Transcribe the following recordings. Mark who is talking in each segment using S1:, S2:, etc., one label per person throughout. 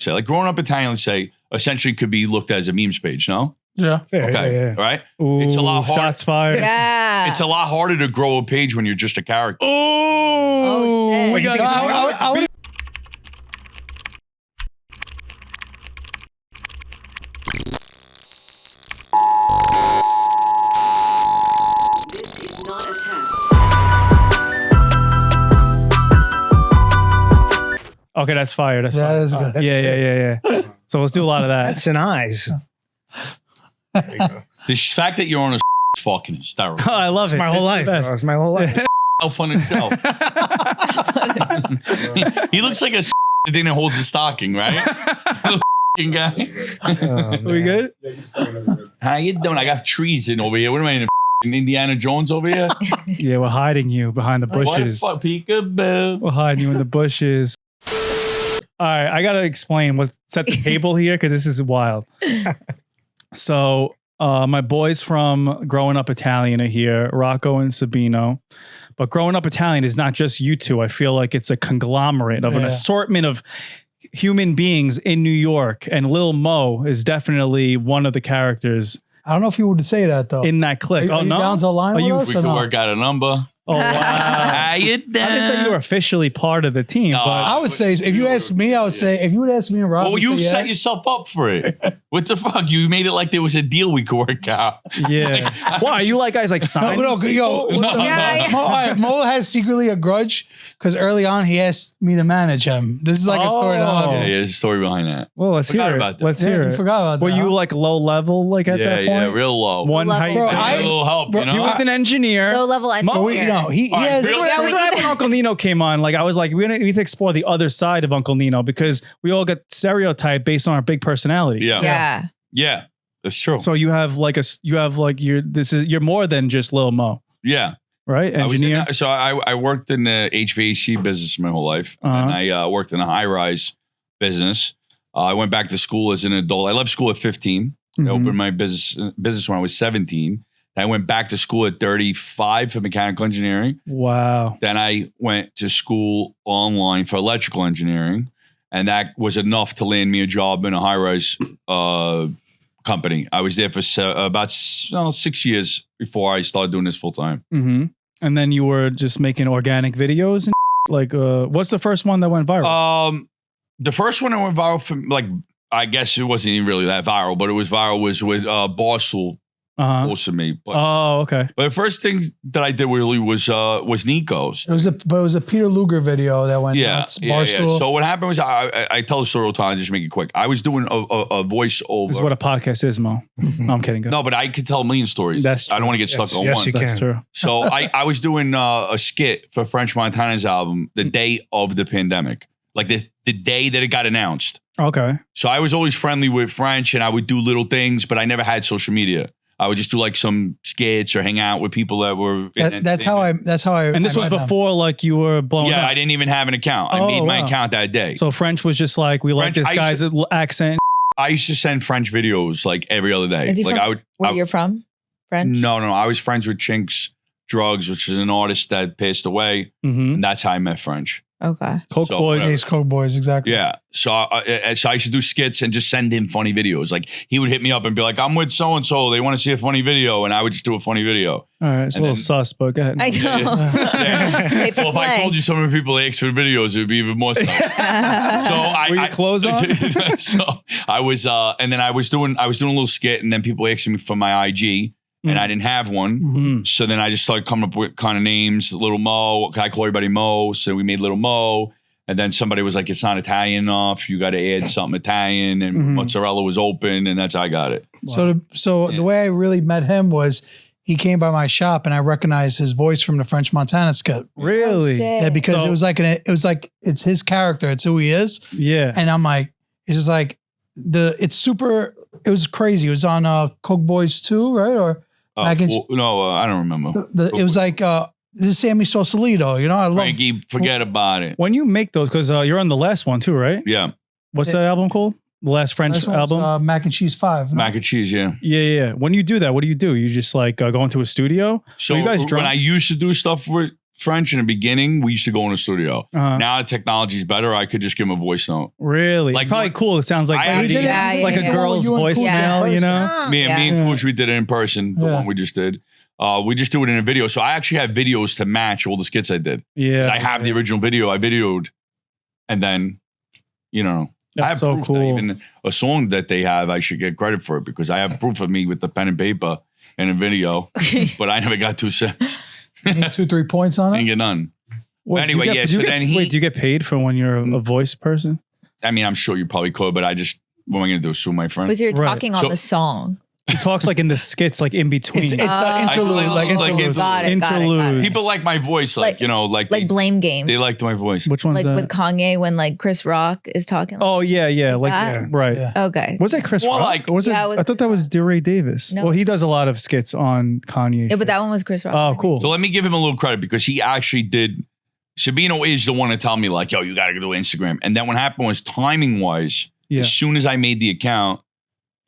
S1: say, like growing up Italian, let's say, essentially could be looked at as a memes page, no?
S2: Yeah. Fair,
S1: okay.
S2: yeah.
S1: Right?
S3: Ooh,
S1: it's a lot harder.
S3: Shots fired.
S4: Yeah.
S1: It's a lot harder to grow a page when you're just a character.
S4: Oh,
S3: we gotta get
S5: This is not a test.
S3: Okay, that's fire. That's
S2: That
S3: fire.
S2: is good. That's
S3: Yeah. So let's do a lot of that.
S6: That's an eyes.
S1: The fact that you're on a is fucking hysterical.
S3: I love
S6: It's
S3: it.
S6: my whole life. Bro. It's my whole life.
S1: How fun to show. He looks like a thing that holds a stocking, right? Guy.
S3: We good?
S1: How you doing? I got trees in over here. What am I in Indiana Jones over here?
S3: Yeah, we're hiding you behind the bushes.
S1: What the fuck, peekaboo?
S3: We're hiding you in the bushes. All right, I gotta explain set the table here because this is wild. So, my boys from Growing Up Italian are here, Rocco and Sabino. But Growing Up Italian is not just you two. I feel like it's a conglomerate of an assortment of human beings in New York, and Lil Mo is definitely one of the characters.
S2: I don't know if you would say that though.
S3: In that clip.
S2: Are you down to align with us
S1: We
S2: or
S1: could
S2: not?
S1: work out a number.
S3: Oh, wow.
S1: How you doing?
S3: I didn't say you were officially part of the team,
S1: No,
S3: but
S2: I would say, if you ask me, I would say, if you would ask me and Rob,
S1: Well, you
S2: say,
S1: set yourself up for it. What the fuck? You made it like there was a deal we could work out.
S3: yeah. Why? You like guys like sign?
S2: No, yo, Mo has secretly a grudge because early on he asked me to manage him. This is like a story.
S1: Yeah, there's a story behind that.
S3: Well, let's
S1: Forgot
S3: hear it.
S1: about that.
S3: Let's hear
S2: You
S3: it.
S2: forgot about that.
S3: Were you like low level like at that point?
S1: Yeah, real low.
S3: One
S4: Low
S3: height.
S4: level.
S2: Bro,
S1: I need a little help, you know?
S3: He was an engineer.
S4: Low level
S3: Mo-
S4: engineer.
S2: No, he
S1: All right,
S2: has.
S1: real-
S3: That was right when Uncle Nino came on. Like I was like, we need to explore the other side of Uncle Nino because we all get stereotyped based on our big personality.
S1: Yeah.
S4: Yeah.
S1: That's true.
S3: So you have you're more than just Lil Mo,
S1: Yeah.
S3: right? Engineer.
S1: I worked in the HVAC business my whole life. And I worked in a high-rise business. I went back to school as an adult. I left school at 15. I opened my business when I was 17. I went back to school at 35 for mechanical engineering.
S3: Wow.
S1: Then I went to school online for electrical engineering. And that was enough to land me a job in a high-rise company. I was there for about 6 years before I started doing this full-time.
S3: Mm-hmm. And then you were just making organic videos and like, what's the first one that went viral?
S1: The first one that went viral for I guess it wasn't even really that viral, but it was viral was with Barstool. Posted me. But,
S3: okay.
S1: But the first thing that I did really was Nico's.
S2: It was a Peter Luger video that went. nuts. Barstool.
S1: So what happened was I tell the story all the time. Just make it quick. I was doing a voiceover.
S3: This is what a podcast is, Mo. No, I'm kidding.
S1: No, but I could tell a million stories.
S3: That's true.
S1: I don't want to get stuck on
S6: yes,
S1: one.
S6: you can.
S3: That's true.
S1: So I was doing a skit for French Montana's album the day of the pandemic, like the day that it got announced.
S3: Okay.
S1: So I was always friendly with French, and I would do little things, but I never had social media. I would just do like some skits or hang out with people that were.
S2: That's how I.
S3: And this was before like you were blowing up.
S1: Yeah, I didn't even have an account. I made my account that day.
S3: So French was just like, we like this guy's accent.
S1: I used to send French videos like every other day.
S4: Is he
S1: like
S4: from where you're from? French?
S1: No. I was friends with Chinks Drugs, which is an artist that passed away.
S3: Mm-hmm.
S1: And that's how I met French.
S4: Okay.
S3: Coke Boys.
S2: Ace Coke Boys, exactly.
S1: Yeah. So I used to do skits and just send him funny videos. Like he would hit me up and be like, I'm with so-and-so. They want to see a funny video. And I would just do a funny video.
S3: All right. It's a little sus, but go ahead.
S4: I know.
S1: Yeah. Well, if I told you some of the people that asked for the videos, it would be even more stuff. So
S3: Were your clothes on?
S1: So I was, and then I was doing a little skit, and then people asked me for my IG. And I didn't have one.
S3: Mm-hmm.
S1: So then I just started coming up with kind of names, Little Mo. I call everybody Mo. So we made Little Mo. And then somebody was like, it's not Italian enough. You got to add something Italian. And mozzarella was open. And that's how I got it.
S2: Wow. So the way I really met him was he came by my shop and I recognized his voice from the French Montana skit.
S3: Really?
S2: Yeah, because it was like it's his character. It's who he is.
S3: Yeah.
S2: And I'm like, it's just like it was crazy. It was on Coke Boys 2, right? Or
S1: I don't remember.
S2: It was like this is Sammy Sausalito. You know, I love
S1: Frankie, forget about it.
S3: When you make those, because you're on the last one too, right?
S1: Yeah.
S3: What's that album called? The last French album?
S2: Mac and Cheese 5.
S1: Mac and Cheese, yeah.
S3: Yeah. When you do that, what do? You just like go into a studio?
S1: So
S3: you guys
S1: when I used to do stuff with French in the beginning, we used to go in the studio.
S3: Uh-huh.
S1: Now the technology's better. I could just give him a voice note.
S3: Really?
S1: Like,
S3: Probably cool. It sounds like
S1: I did it.
S3: like a girl's
S2: You and Cool
S3: voicemail,
S2: did it.
S3: you know?
S4: Oh,
S1: Me and
S3: Yeah.
S1: Kush, we did it in person. The
S2: Yeah.
S1: one we just did. We just do it in a video. So I actually have videos to match all the skits I did. 'Cause
S3: Yeah.
S1: I have the original video. I videoed, and then, you know, I have
S3: That's so
S1: proof that
S3: cool.
S1: even a song that they have, I should get credit for it because I have proof of me with the pen and paper and a video, but I never got 2 cents.
S2: You need 2-3 points on
S1: Didn't
S2: it.
S1: get none.
S3: Wait,
S1: Anyway,
S3: do you
S1: yeah,
S3: do you
S1: so
S3: get-
S1: then he-
S3: Wait, do you get paid for when you're a voice person?
S1: I mean, I'm sure you probably could, but I just, what am I going to do? Sue my friend?
S4: Was you're
S3: Right.
S4: talking on
S1: So-
S4: the song?
S3: He talks like in the skits, like in between.
S2: It's an interlude,
S1: like
S2: interlude.
S4: Got it.
S3: Interludes.
S1: People like my voice, like,
S4: Like-
S1: you know, like
S4: Blame Game.
S1: they liked my voice.
S3: Which one's
S4: Like
S3: that?
S4: with Kanye when like Chris Rock is talking.
S3: Oh yeah, like
S4: that?
S3: right.
S2: Yeah.
S4: Okay.
S3: Was that Chris
S1: More
S3: Rock?
S1: like-
S3: Or was it?
S4: Yeah, it was
S3: I thought that
S4: Chris
S3: was DeRay Davis.
S4: No.
S3: Well, he does a lot of skits on Kanye.
S4: Yeah, but that one was Chris Rock.
S3: Oh, cool.
S1: So let me give him a little credit because he actually did. Sabino is the one to tell me, like, yo, you got to go to Instagram. And then what happened was timing wise,
S3: Yeah.
S1: as soon as I made the account,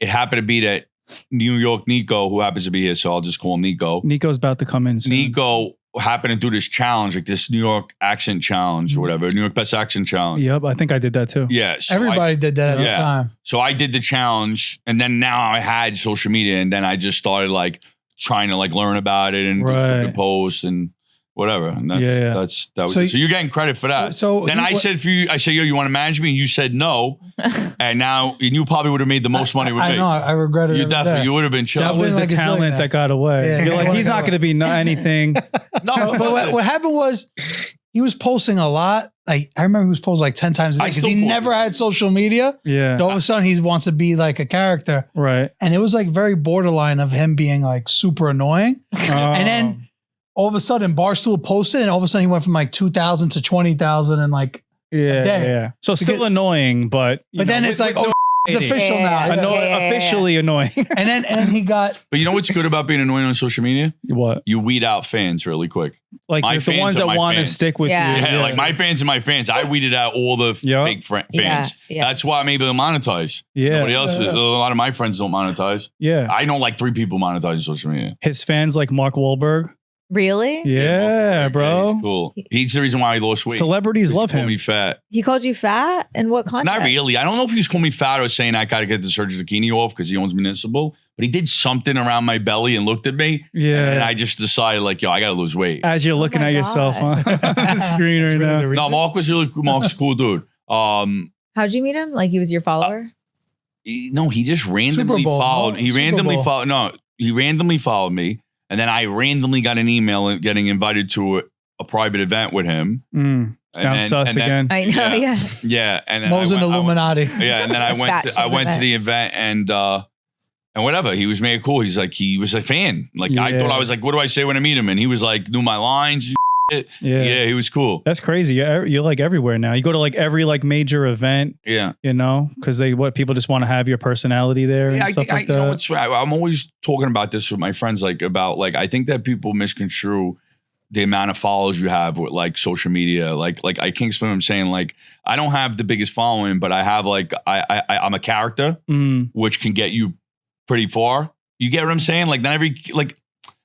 S1: it happened to be that New York Nico, who happens to be here, so I'll just call him Nico.
S3: Nico's about to come in soon.
S1: Nico happened to do this challenge, like this New York accent challenge or whatever, New York best accent challenge.
S3: Yep, I think I did that too.
S1: Yeah. So
S2: Everybody did that at
S1: Yeah.
S2: the time.
S1: So I did the challenge, and then now I had social media, and then I just started like trying to like learn about it and do
S3: Right.
S1: stupid posts and whatever. And that's
S3: Yeah, yeah.
S1: that was
S2: So
S1: it. So you're getting credit for that.
S2: So
S1: then
S2: he-
S1: I said for you, I said, yo, you want to manage me? And you said no. And now you probably would have made the most money with
S2: I
S1: me.
S2: know. I regret it.
S1: You
S2: every
S1: definitely
S2: day.
S1: you would have been chill.
S3: That
S2: I've
S3: was
S2: been
S3: the
S2: like a
S3: talent
S2: zillionaire.
S3: that got away.
S2: Yeah,
S3: You're like,
S2: yeah.
S3: he's not going to be anything.
S1: No,
S2: But what happened was he was posting a lot. Like I remember he was posting like 10 times a day
S1: I
S2: because
S1: still
S2: he
S1: post.
S2: never had social media.
S3: Yeah,
S2: And all of a sudden he wants to be like a character.
S3: right.
S2: And it was like very borderline of him being like super annoying. And then all of a sudden Barstool posted and all of a sudden he went from like 2,000 to 20,000 and like,
S3: yeah,
S2: day.
S3: yeah. So still
S2: Because-
S3: annoying, but
S2: but then it's like, oh, it's official now.
S4: Yeah.
S3: Anno-
S4: Yeah.
S3: officially annoying.
S2: And then he got,
S1: But you know what's good about being annoying on social media?
S3: What?
S1: You weed out fans really quick.
S3: Like
S1: My
S3: the
S1: fans
S3: ones
S1: are
S3: that
S1: my
S3: want to
S1: fans.
S3: stick with
S4: Yeah.
S3: you.
S1: Yeah, like my fans and my fans. I weeded out all the
S3: Yeah.
S1: fake fans.
S4: Yeah, yeah.
S1: That's why I'm able to monetize.
S3: Yeah.
S1: Nobody else is.
S2: Yeah.
S1: A lot of my friends don't monetize.
S3: Yeah.
S1: I know like 3 people monetizing social media.
S3: His fans like Mark Wahlberg.
S4: Really?
S3: Yeah, bro.
S1: He's cool. He's the reason why I lost weight.
S3: Celebrities
S1: He
S3: love
S1: called
S3: him.
S1: me fat.
S4: He called you fat? In what context?
S1: Not really. I don't know if he was calling me fat or saying I got to get the Sergio Zucchini off because he owns Municipal. But he did something around my belly and looked at me.
S3: Yeah.
S1: And I just decided like, yo, I got to lose weight.
S3: As you're looking
S4: my
S3: at yourself on the screen right now.
S1: No, Mark was really cool. Mark's a cool dude.
S4: How'd you meet him? Like he was your follower?
S1: No, he just randomly
S2: Super Bowl,
S1: followed.
S2: no?
S1: He
S2: Super
S1: randomly
S2: Bowl.
S1: followed. No, he randomly followed me, and then I randomly got an email and getting invited to a private event with him.
S3: Mm.
S1: And
S3: Sounds
S1: then-
S3: sus
S1: and then-
S3: again.
S4: I know, yeah.
S1: Yeah, and then
S2: Mo's
S1: I
S2: in
S1: went- I went-
S2: Illuminati.
S1: Yeah, and then I went.
S4: Fat
S1: To, I
S4: shame
S1: went to
S4: event.
S1: the event and whatever. He was made cool. He was a fan. Like I
S3: Yeah.
S1: thought I was like, what do I say when I meet him? And he was like, knew my lines.
S3: Yeah.
S1: Yeah, he was cool.
S3: That's crazy. You're like everywhere now. You go to like every like major event,
S1: Yeah.
S3: you know, because people just want to have your personality there
S1: Yeah,
S3: and
S1: I
S3: stuff
S1: think
S3: like
S1: you know
S3: that.
S1: what's I'm always talking about this with my friends, like about like I think that people misconstrue the amount of followers you have with like social media. Like I can't explain what I'm saying. Like I don't have the biggest following, but I have like I'm a character,
S3: Mm.
S1: which can get you pretty far. You get what I'm saying? Like not every like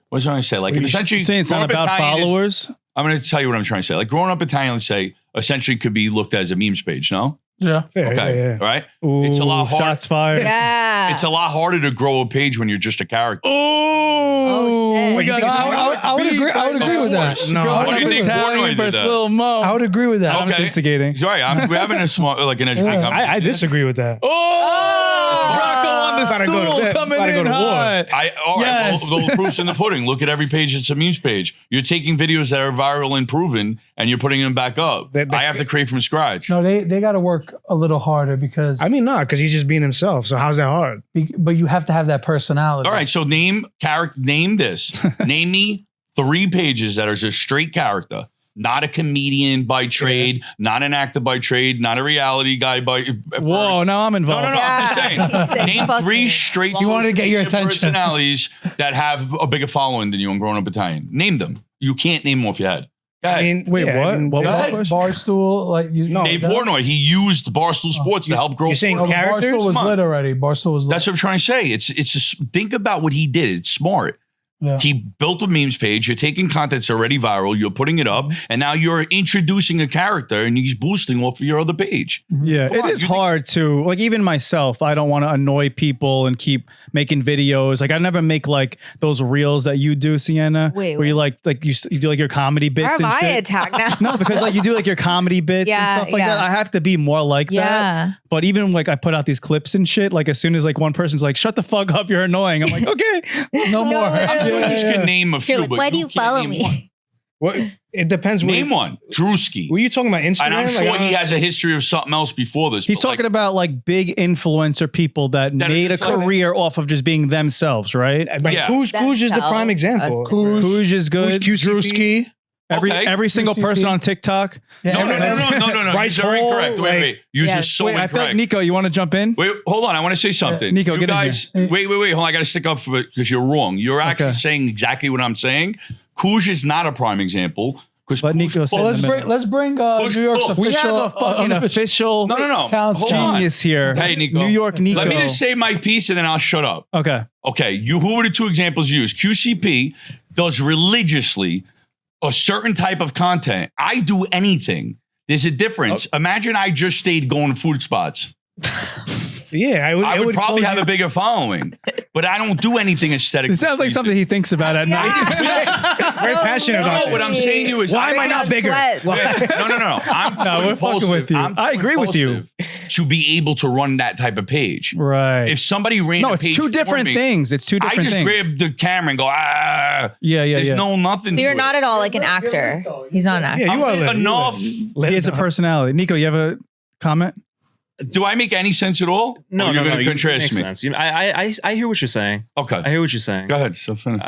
S1: what's I going to say? Like essentially,
S3: You're saying it's not
S1: growing up
S3: about
S1: Italian is-
S3: followers.
S1: I'm going to tell you what I'm trying to say. Like growing up Italian, let's say, essentially could be looked at as a memes page. No,
S2: Yeah.
S6: Fair,
S1: okay,
S6: yeah, yeah.
S1: right?
S3: Ooh,
S1: It's a lot harder.
S3: shots fired.
S4: Yeah.
S1: It's a lot harder to grow a page when you're just a character.
S4: Oh, shit.
S3: we got
S2: No, I would agree. I would agree with that.
S6: No,
S1: What do you think
S3: Italian
S1: Portnoy did
S3: versus
S1: that?
S3: Lil Mo.
S2: I would agree with that.
S3: I'm just
S1: Okay.
S3: instigating.
S1: Sorry, we're having a small, like an educated
S2: Yeah.
S1: conversation.
S6: I disagree with that.
S3: Oh, Rocco on the
S6: Gotta go to
S3: stool
S6: bed.
S3: coming
S6: Gotta go
S3: in
S6: to war.
S3: hot.
S1: All right,
S3: Yes.
S1: the proof's in the pudding. Look at every page. It's a memes page. You're taking videos that are viral and proven, and you're putting them back up. I have to create from scratch.
S2: No, they got to work a little harder because
S6: I mean, not because he's just being himself. So how's that hard?
S2: but you have to have that personality.
S1: All right, so name this. Name me 3 pages that are just straight character. Not a comedian by trade, not an actor by trade, not a reality guy by.
S3: Whoa, now I'm
S1: No,
S3: involved.
S1: I'm just
S4: Yeah.
S1: saying.
S4: He said
S1: Name 3
S4: fucking
S1: straight.
S2: You wanted to get your attention.
S1: Personalities that have a bigger following than you in Grown Up Italian. Name them. You can't name them off your head. Go ahead.
S6: I mean,
S3: Wait,
S6: yeah,
S3: what?
S6: I mean,
S3: What
S1: Go
S3: was
S1: ahead.
S3: that question?
S2: Barstool, like you know.
S1: Dave Portnoy, he used Barstool Sports to help grow.
S6: you're saying
S2: Oh, but
S6: characters?
S2: Barstool was
S1: Come on.
S2: lit already. Barstool was lit.
S1: That's what I'm trying to say. It's just think about what he did. It's smart.
S2: Yeah.
S1: He built a memes page. You're taking content that's already viral. You're putting it up, and now you're introducing a character, and he's boosting off of your other page.
S3: Yeah,
S1: Come
S3: it
S1: on,
S3: is
S1: you think-
S3: hard to like. Even myself, I don't want to annoy people and keep making videos. Like I never make like those reels that you do, Sienna,
S4: Wait,
S3: where you you do like your comedy bits.
S4: Where am
S3: and
S4: I
S3: shit.
S4: attacked now?
S3: No, because like you do like your comedy bits and
S4: Yeah,
S3: stuff like
S4: yeah.
S3: that. I have to be more like that.
S4: Yeah.
S3: But even like I put out these clips and shit, like as soon as like one person's like, "Shut the fuck up, you're annoying," I'm like, "Okay,
S2: No more.
S1: I'm sure
S3: Yeah,
S1: you
S3: yeah.
S1: can name a few,
S4: You're like,
S1: but
S4: why do you
S1: can't
S4: follow
S1: name
S4: me?
S1: one.
S6: What? It depends.
S1: Name one. Drewski.
S6: Were you talking about Instagram?
S1: And I'm sure
S6: Like,
S1: he has a history of something else before this.
S3: He's
S1: but,
S3: talking about like big influencer people that
S1: That are
S3: made a
S1: just like-
S3: career off of just being themselves, right?
S6: Like,
S1: Yeah.
S6: Kuj is the prime example.
S4: That's
S2: Kuj.
S3: Kuj is good.
S2: Drewski.
S1: Okay.
S3: Every single person on TikTok.
S2: Yeah,
S1: No.
S6: Rice
S1: You're
S6: Hole,
S1: incorrect. Wait. You're
S4: Yeah.
S1: just so
S3: Wait, I feel like
S1: incorrect.
S3: Nico, you want to jump in?
S1: Wait, hold on. I want to say something.
S3: Nico,
S1: you
S3: get in
S1: guys,
S2: here.
S1: wait. Hold on. I got to stick up for it because you're wrong. You're actually
S3: Okay.
S1: saying exactly what I'm saying. Kuj is not a prime example because
S3: Let Nico say
S2: Well,
S3: it in a minute.
S2: let's bring
S1: Push
S2: New York's
S1: pull.
S3: We
S2: official.
S3: have a fucking official
S1: No.
S2: Talents
S1: Hold on.
S3: genius here.
S1: Hey, Nico.
S3: New York Nico.
S1: Let me just say my piece and then I'll shut up.
S3: Okay.
S1: Okay, who were the two examples you used? QCP does religiously a certain type of content. I do anything. There's a difference. Imagine I just stayed going to food spots.
S6: Yeah,
S1: I would probably
S6: close
S1: have
S6: you-
S1: a bigger following, but I don't do anything aesthetic.
S3: It sounds like something he thinks about at night.
S6: very passionate about
S1: No, what
S6: this.
S1: I'm saying to you is,
S6: Why am I not bigger?
S4: Sweat.
S6: Why-
S1: No. I'm
S3: No,
S1: too
S3: we're fucking
S1: impulsive.
S3: with you.
S1: I'm
S3: I
S1: too
S3: agree with you.
S1: impulsive to be able to run that type of page.
S3: Right.
S1: If somebody ran
S3: No,
S1: a
S3: it's
S1: page
S3: two
S1: for
S3: different
S1: me,
S3: things. It's two
S1: I
S3: different
S1: just
S3: things.
S1: grab the camera and go,
S3: Yeah.
S1: There's
S3: Yeah.
S1: nothing.
S4: So you're
S1: to
S4: not
S1: it.
S4: at all like an actor. He's not an actor.
S6: Yeah, you are
S1: I'm
S6: lit.
S1: enough.
S3: He has a personality. Nico, you have a comment?
S1: Do I make any sense at all?
S7: No,
S1: Or you're
S7: no,
S1: gonna
S7: no.
S1: contrast
S7: Makes
S1: me.
S7: sense. You know, I hear what you're saying.
S1: Okay,
S7: I hear what you're saying.
S1: go ahead. So finish.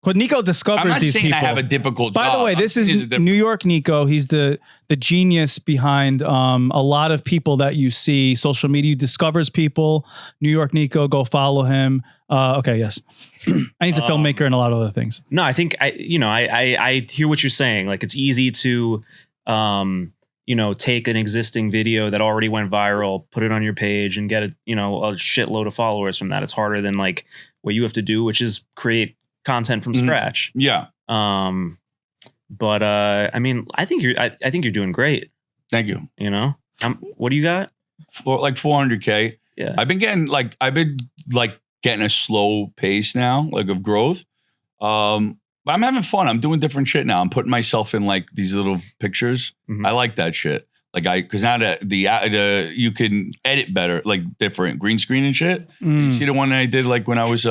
S3: But Nico
S1: I'm
S3: discovers
S1: not
S3: these
S1: saying
S3: people.
S1: I have a difficult
S3: By
S1: job.
S3: the way,
S1: I'm
S3: this
S1: saying
S3: is
S1: it's a different-
S3: New York Nico. He's the genius behind a lot of people that you see. Social media he discovers people. New York Nico, go follow him. Okay, yes. And he's a filmmaker and a lot of other things.
S7: No, I think I hear what you're saying. Like it's easy to take an existing video that already went viral, put it on your page and get a shitload of followers from that. It's harder than like what you have to do, which is create content from
S1: Mhm.
S7: scratch.
S1: Yeah,
S7: But I mean, I think you're doing great.
S1: thank you.
S7: You know, what do you got?
S1: For like 400K.
S7: Yeah.
S1: I've been getting getting a slow pace now, like of growth. But I'm having fun. I'm doing different shit now. I'm putting myself in like these little pictures.
S7: Mhm.
S1: I like that shit. Like because now the you can edit better, like different green screen and shit. You see the one that I did like when I was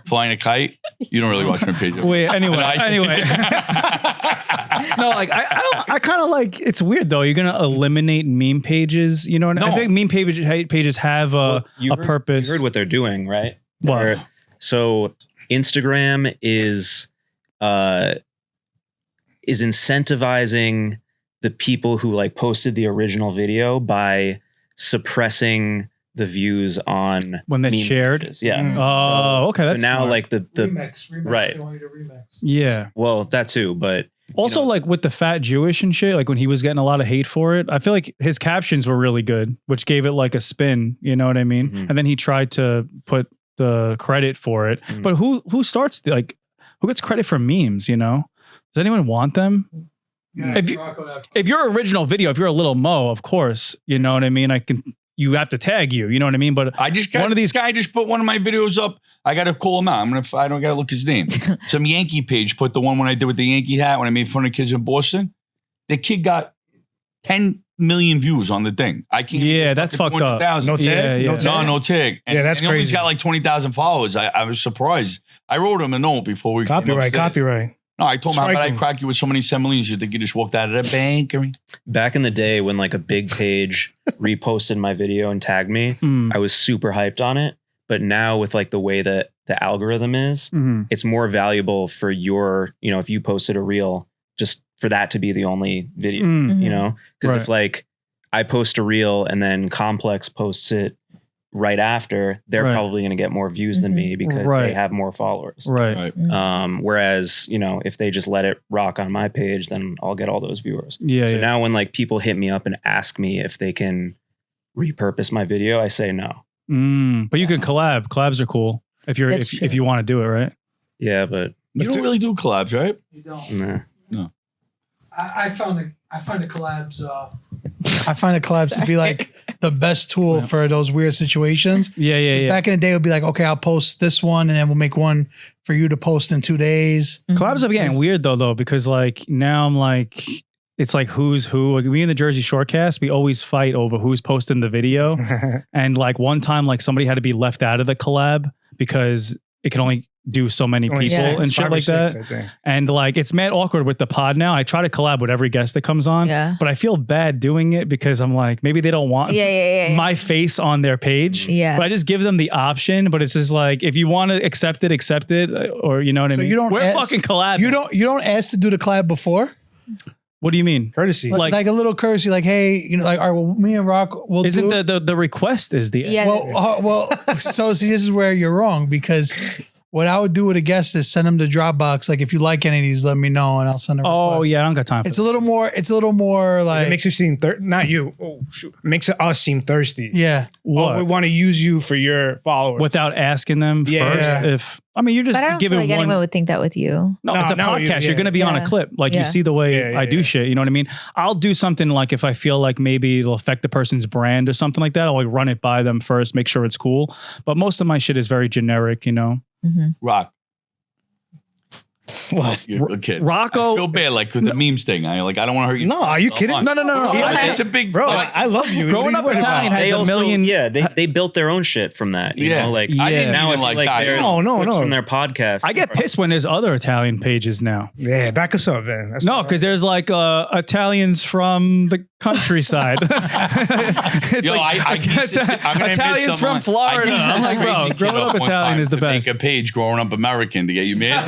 S1: flying a kite. You don't really watch my page.
S3: Wait, anyway.
S1: No,
S3: Anyway. No, like I kind of like it's weird though. You're gonna eliminate meme pages, you know? And I
S1: No.
S3: think meme pages have a purpose.
S7: You heard what they're doing, right?
S3: What?
S7: So Instagram is incentivizing the people who like posted the original video by suppressing the views on
S3: When they
S7: meme
S3: shared?
S7: pages. Yeah.
S2: Mm.
S3: Oh, okay.
S7: So
S3: That's
S7: now
S3: smart.
S7: like the
S2: remix.
S7: right.
S2: They want you to remix.
S3: yeah.
S7: well that too, but
S3: Also,
S7: know,
S3: like with the fat Jewish and shit, like when he was getting a lot of hate for it, I feel like his captions were really good, which gave it like a spin. You know what I mean?
S7: Mhm.
S3: And then he tried to put the credit for it.
S7: Mhm.
S3: But who starts who gets credit for memes? You know, does anyone want them?
S2: Yeah,
S3: If your original video, if you're a little Mo, of course, you know what I mean. You have to tag you know what I mean. But
S1: I just got
S3: One of these-
S1: this guy just put one of my videos up. I got to call him out. I don't got to look his name. Some Yankee page put the one when I did with the Yankee hat when I made fun of kids in Boston. The kid got 10 million views on the thing. I can't.
S3: Yeah, that's fucked up.
S1: 200,000.
S6: No tag?
S3: Yeah, yeah.
S6: No tag?
S1: No tag. And,
S6: Yeah, that's
S1: and he only
S6: crazy.
S1: got like 20,000 followers. I was surprised. I wrote him a note before we came
S6: Copyright.
S1: upstairs. No, I told him, how
S6: Strike
S1: about I
S6: him.
S1: crack you with so many 7 millions, you think you just walked out of the bank? Or...
S7: back in the day when like a big page reposted my video and tagged me,
S3: Hmm.
S7: I was super hyped on it. But now with like the way that the algorithm is,
S3: Mhm.
S7: it's more valuable for if you posted a reel, just for that to be the only video,
S3: Mm.
S7: you know? Because
S3: Right.
S7: if like I post a reel and then Complex posts it right after, they're
S3: Right.
S7: probably going to get more views than me because
S3: Right.
S7: they have more followers.
S3: Right.
S1: Right.
S7: Whereas, if they just let it rock on my page, then I'll get all those viewers.
S3: Yeah.
S7: So
S3: yeah.
S7: now when like people hit me up and ask me if they can repurpose my video, I say no.
S3: But you can collab. Collabs are cool if
S4: That's true.
S3: if you want to do it, right?
S7: Yeah, but
S1: You don't really do collabs, right?
S2: You don't.
S7: nah.
S2: I find the collabs. I find the collabs to be like the best tool for those weird situations.
S3: Yeah.
S2: Back in the day, it would be like, okay, I'll post this one, and then we'll make one for you to post in 2 days.
S3: Collabs are getting weird though, because like now I'm like, it's like who's who. Like me and the Jersey Shorecast, we always fight over who's posting the video. And like one time, like somebody had to be left out of the collab because it can only do so many people and shit like that. And like it's mad awkward with the pod now. I try to collab with every guest that comes on, but I feel bad doing it because I'm like, maybe they don't want my face on their page.
S4: Yeah.
S3: But I just give them the option. But it's just like, if you want to accept it, or you know what I mean?
S2: You don't
S3: We're fucking collabing.
S2: You don't ask to do the collab before?
S3: What do you mean?
S6: Courtesy.
S2: Like a little courtesy, like, hey, you know, like, all right, well, me and Rock will
S3: Isn't
S2: do
S3: the request is the
S4: Yeah.
S2: Well, so see, this is where you're wrong, because what I would do with a guest is send them to Dropbox. Like, if you like any of these, let me know, and I'll send them.
S3: Oh yeah, I don't got time for
S2: It's a little more like
S6: It makes it seem not you. Oh shoot, makes it us seem thirsty.
S2: yeah.
S3: what?
S6: Oh, we want to use you for your followers.
S3: Without asking them
S6: Yeah.
S3: first. If I mean, you're just
S4: But I don't feel
S3: giving
S4: like
S3: one.
S4: anyone would think that with you.
S3: No, it's a podcast. You're going to be on a
S4: Yeah.
S3: clip. Like
S4: Yeah.
S3: you see the way
S6: Yeah,
S3: I do
S6: yeah.
S3: shit. You know what I mean? I'll do something like if I feel like maybe it'll affect the person's brand or something like that. I'll like run it by them first, make sure it's cool. But most of my shit is very generic, you know?
S1: Rock.
S6: What?
S1: You're a kid.
S3: Rocco-
S1: I feel bad, like with the memes thing. I don't want to hurt you.
S6: No, are you kidding?
S3: No.
S1: It's a big
S6: Bro,
S1: like,
S6: I love you.
S3: Growing up Italian has
S7: They
S3: a
S7: also,
S3: million.
S7: they built their own shit from that. You
S1: Yeah.
S7: know, like
S3: I didn't
S7: now I
S1: even
S7: feel
S1: like
S7: like
S1: that.
S7: they're
S6: No,
S7: clips
S6: no.
S7: from their podcast.
S3: I get pissed when there's other Italian pages now.
S6: Yeah, back us up, man. That's
S3: No, because there's like Italians from the countryside. It's
S1: Yo,
S3: like,
S1: I used to- I'm gonna admit
S3: Italians
S1: something.
S3: from Florida.
S1: I used
S3: I'm
S1: this
S3: like, bro,
S1: crazy kid
S3: growing up
S1: one
S3: Italian
S1: time
S3: is the
S1: to
S3: best.
S1: Make a page growing up American to get you mad.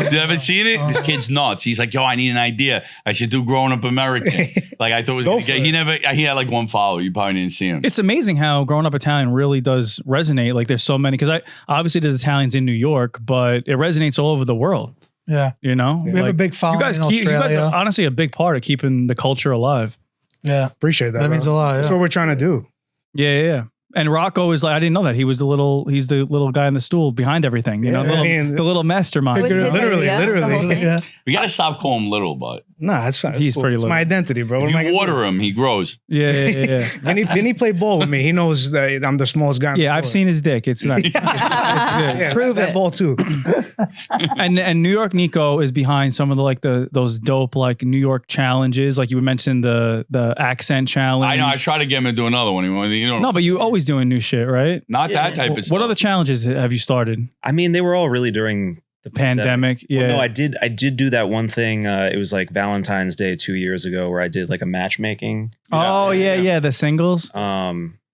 S1: Did you ever seen it? This kid's nuts. He's like, yo, I need an idea. I should do growing up American. Like I thought it was gonna
S6: Go
S1: get.
S6: for
S1: He had like one follower. You probably didn't see him.
S3: It's amazing how growing up Italian really does resonate. Like there's so many, because I obviously there's Italians in New York, but it resonates all over the world.
S2: Yeah.
S3: You know,
S2: We have a big following in
S3: you guys
S2: Australia.
S3: are honestly a big part of keeping the culture alive.
S2: Yeah.
S6: appreciate that.
S2: That means a
S6: bro.
S2: lot.
S6: That's
S2: Yeah.
S6: what we're trying to do.
S3: Yeah. And Rocco is like, I didn't know that he's the little guy on the stool behind everything. You know,
S6: Yeah,
S3: the little mastermind.
S4: It was his
S6: Literally,
S4: idea, the whole thing?
S2: Yeah.
S1: We gotta stop calling him little, but
S6: Nah, that's fine.
S3: He's
S6: It's cool.
S3: pretty
S6: It's
S3: little.
S6: my identity, bro. What am I
S1: if
S6: gonna
S1: you
S6: do?
S1: water him, he grows.
S3: Yeah.
S6: Vinny played ball with me. He knows that I'm the smallest guy. on the
S3: Yeah, I've
S6: floor.
S3: seen his dick. It's nice. It's good.
S6: Yeah,
S4: Prove
S6: that
S4: it.
S6: ball too.
S3: And New York Nico is behind some of those dope like New York challenges. Like you mentioned the accent challenge.
S1: I know. I try to get him to do another one. You know,
S3: No, but you always doing new shit, right?
S1: not that type of stuff.
S3: What other challenges have you started?
S7: I mean, they were all really during the
S3: Pandemic. Yeah.
S7: Well, no, I did do that one thing. It was like Valentine's Day 2 years ago where I did like a matchmaking.
S3: Oh yeah. The singles.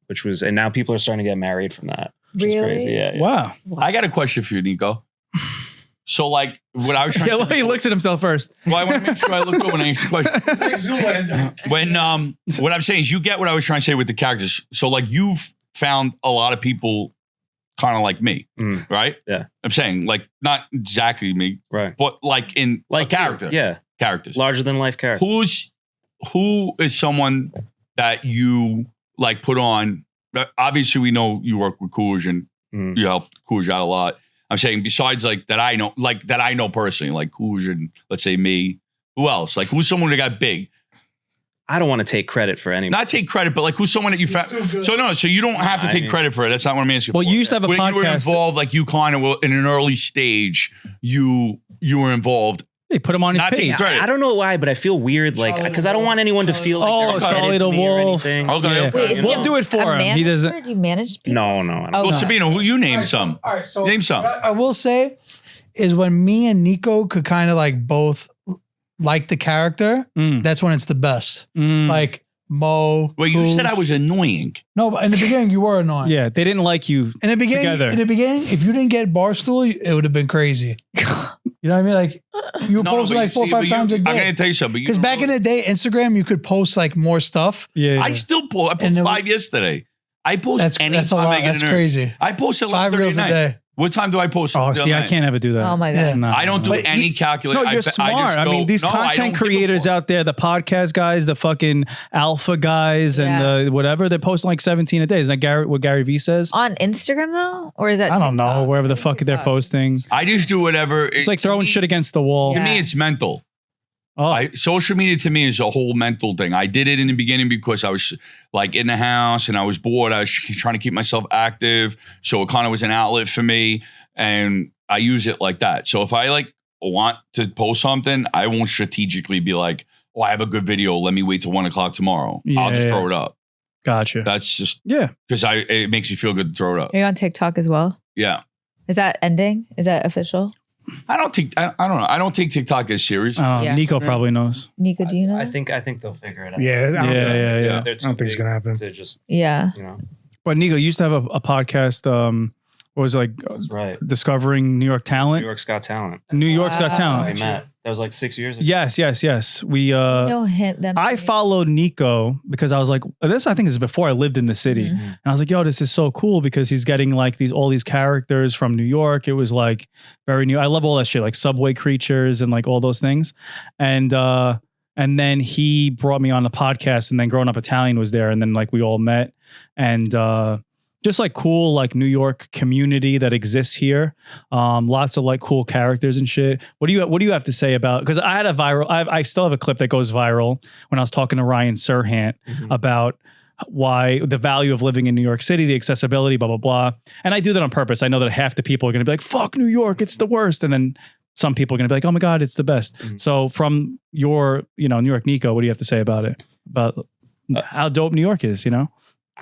S7: Which was, and now people are starting to get married from that. Which is
S4: Really?
S7: crazy. Yeah.
S3: Wow.
S1: I got a question for you, Nico. So, like, what I was trying
S3: Yeah,
S1: to
S3: he looks at himself first.
S1: well, I want to make sure I look good when I answer the question. When what I'm saying is, you get what I was trying to say with the characters. So, like, you've found a lot of people kind of like me, right?
S7: Yeah.
S1: I'm saying, like, not exactly me,
S7: Right.
S1: but like in
S7: Like
S1: a character.
S7: Yeah.
S1: Characters.
S7: Larger than life character.
S1: Who is someone that you like put on? Obviously, we know you work with Coolidge and you help Coolidge out a lot. I'm saying besides like that I know personally, like Coolidge and let's say me. Who else? Like who's someone that got big?
S7: I don't want to take credit for anything.
S1: Not take credit, but like who's someone that you found. So you don't have to take credit for it. That's not what I'm asking.
S3: Well,
S1: for.
S3: you used to have a
S1: when you were
S3: podcast.
S1: involved, like you kind of were in an early stage. You were involved.
S3: They put him on his
S1: Not taking
S3: page.
S1: credit.
S7: I don't know why, but I feel weird, like, because I don't want anyone to feel like
S3: Oh,
S7: they're
S3: Charlie
S7: indebted
S3: the
S7: to me or
S3: Wolf.
S7: anything.
S1: Okay.
S3: Yeah.
S4: Wait, is he
S3: We'll do it for
S4: a
S3: him. He
S4: manager?
S3: doesn't.
S4: Do you manage people?
S7: No, I don't.
S4: Oh,
S1: Well,
S4: no.
S1: Sabina, who you name some?
S2: All right, so
S1: Name some.
S2: what I will say is when me and Nico could kind of like both like the character, that's when it's the best. Like Mo.
S1: Well, you
S2: Coolidge.
S1: said I was annoying.
S2: No, but in the beginning you were annoying.
S3: Yeah, they didn't like you.
S2: In the beginning,
S3: Together.
S2: if you didn't get Barstool, it would have been crazy. You know what I mean? Like you were posting like 4 or 5 times a
S1: I'm
S2: day.
S1: going to tell you something.
S2: Because back in the day, Instagram, you could post like more stuff.
S3: Yeah.
S1: I still post. I
S2: And
S1: post
S2: then
S1: 5 yesterday. I post
S2: That's
S1: anytime
S2: a lot.
S1: I get
S2: That's
S1: an urge.
S2: crazy.
S1: I post at
S2: 5
S1: 11:30
S2: reels a
S1: at night.
S2: day.
S1: What time do I post?
S3: Oh, see, I can't ever do that.
S4: Oh my
S2: Yeah.
S4: god.
S3: No,
S1: I don't do
S3: no.
S1: any calculation.
S3: No, you're smart. I mean, these content creators out there, the podcast guys, the fucking alpha guys, and the whatever, they're posting like 17 a day. Isn't that what Gary Vee says?
S4: On Instagram though, or is that?
S3: I don't know.
S4: TikTok?
S3: Wherever the fuck they're posting.
S1: I just do whatever.
S3: It's like throwing shit against the wall.
S1: To
S4: Yeah.
S1: me, it's mental.
S3: Oh,
S1: Social media to me is a whole mental thing. I did it in the beginning because I was like in the house and I was bored. I was trying to keep myself active. So it kind of was an outlet for me. And I use it like that. So if I like want to post something, I won't strategically be like, oh, I have a good video. Let me wait till 1 o'clock tomorrow. I'll just throw it up.
S3: gotcha.
S1: That's just
S3: Yeah.
S1: because it makes me feel good to throw it up.
S4: Are you on TikTok as well?
S1: Yeah.
S4: Is that ending? Is that official?
S1: I don't know. I don't take TikTok as serious.
S4: Yeah.
S3: Nico probably knows.
S4: Nico, do you know?
S7: I think they'll figure it out.
S6: Yeah, I don't think-
S3: Yeah.
S7: They're
S6: I don't think it's
S7: too
S6: gonna happen.
S7: big to just,
S4: Yeah.
S7: you know,
S3: But Nico, you used to have a podcast. What was it, like
S7: that's right.
S3: discovering New York
S7: New
S3: talent?
S7: York's Got Talent.
S3: New York's Got
S4: Wow.
S3: Talent.
S7: We met. That was like 6 years ago.
S3: Yes. We
S4: No hint. Them.
S3: I followed Nico because I was like, this I think is before I lived in the city.
S4: Mhm.
S3: And I was like, yo, this is so cool because he's getting like all these characters from New York. It was like very new. I love all that shit, like subway creatures and like all those things. And then he brought me on the podcast, and then Growing Up Italian was there, and then like we all met, and just like cool like New York community that exists here. Lots of like cool characters and shit. What do you have to say about? Because I had a viral. I still have a clip that goes viral when I was talking to Ryan Serhant about why the value of living in New York City, the accessibility, blah blah blah. And I do that on purpose. I know that half the people are going to be like, "Fuck New York, it's the worst," and then some people are going to be like, "Oh my god, it's the best." So from your New York Nico, what do you have to say about it? About how dope New York is?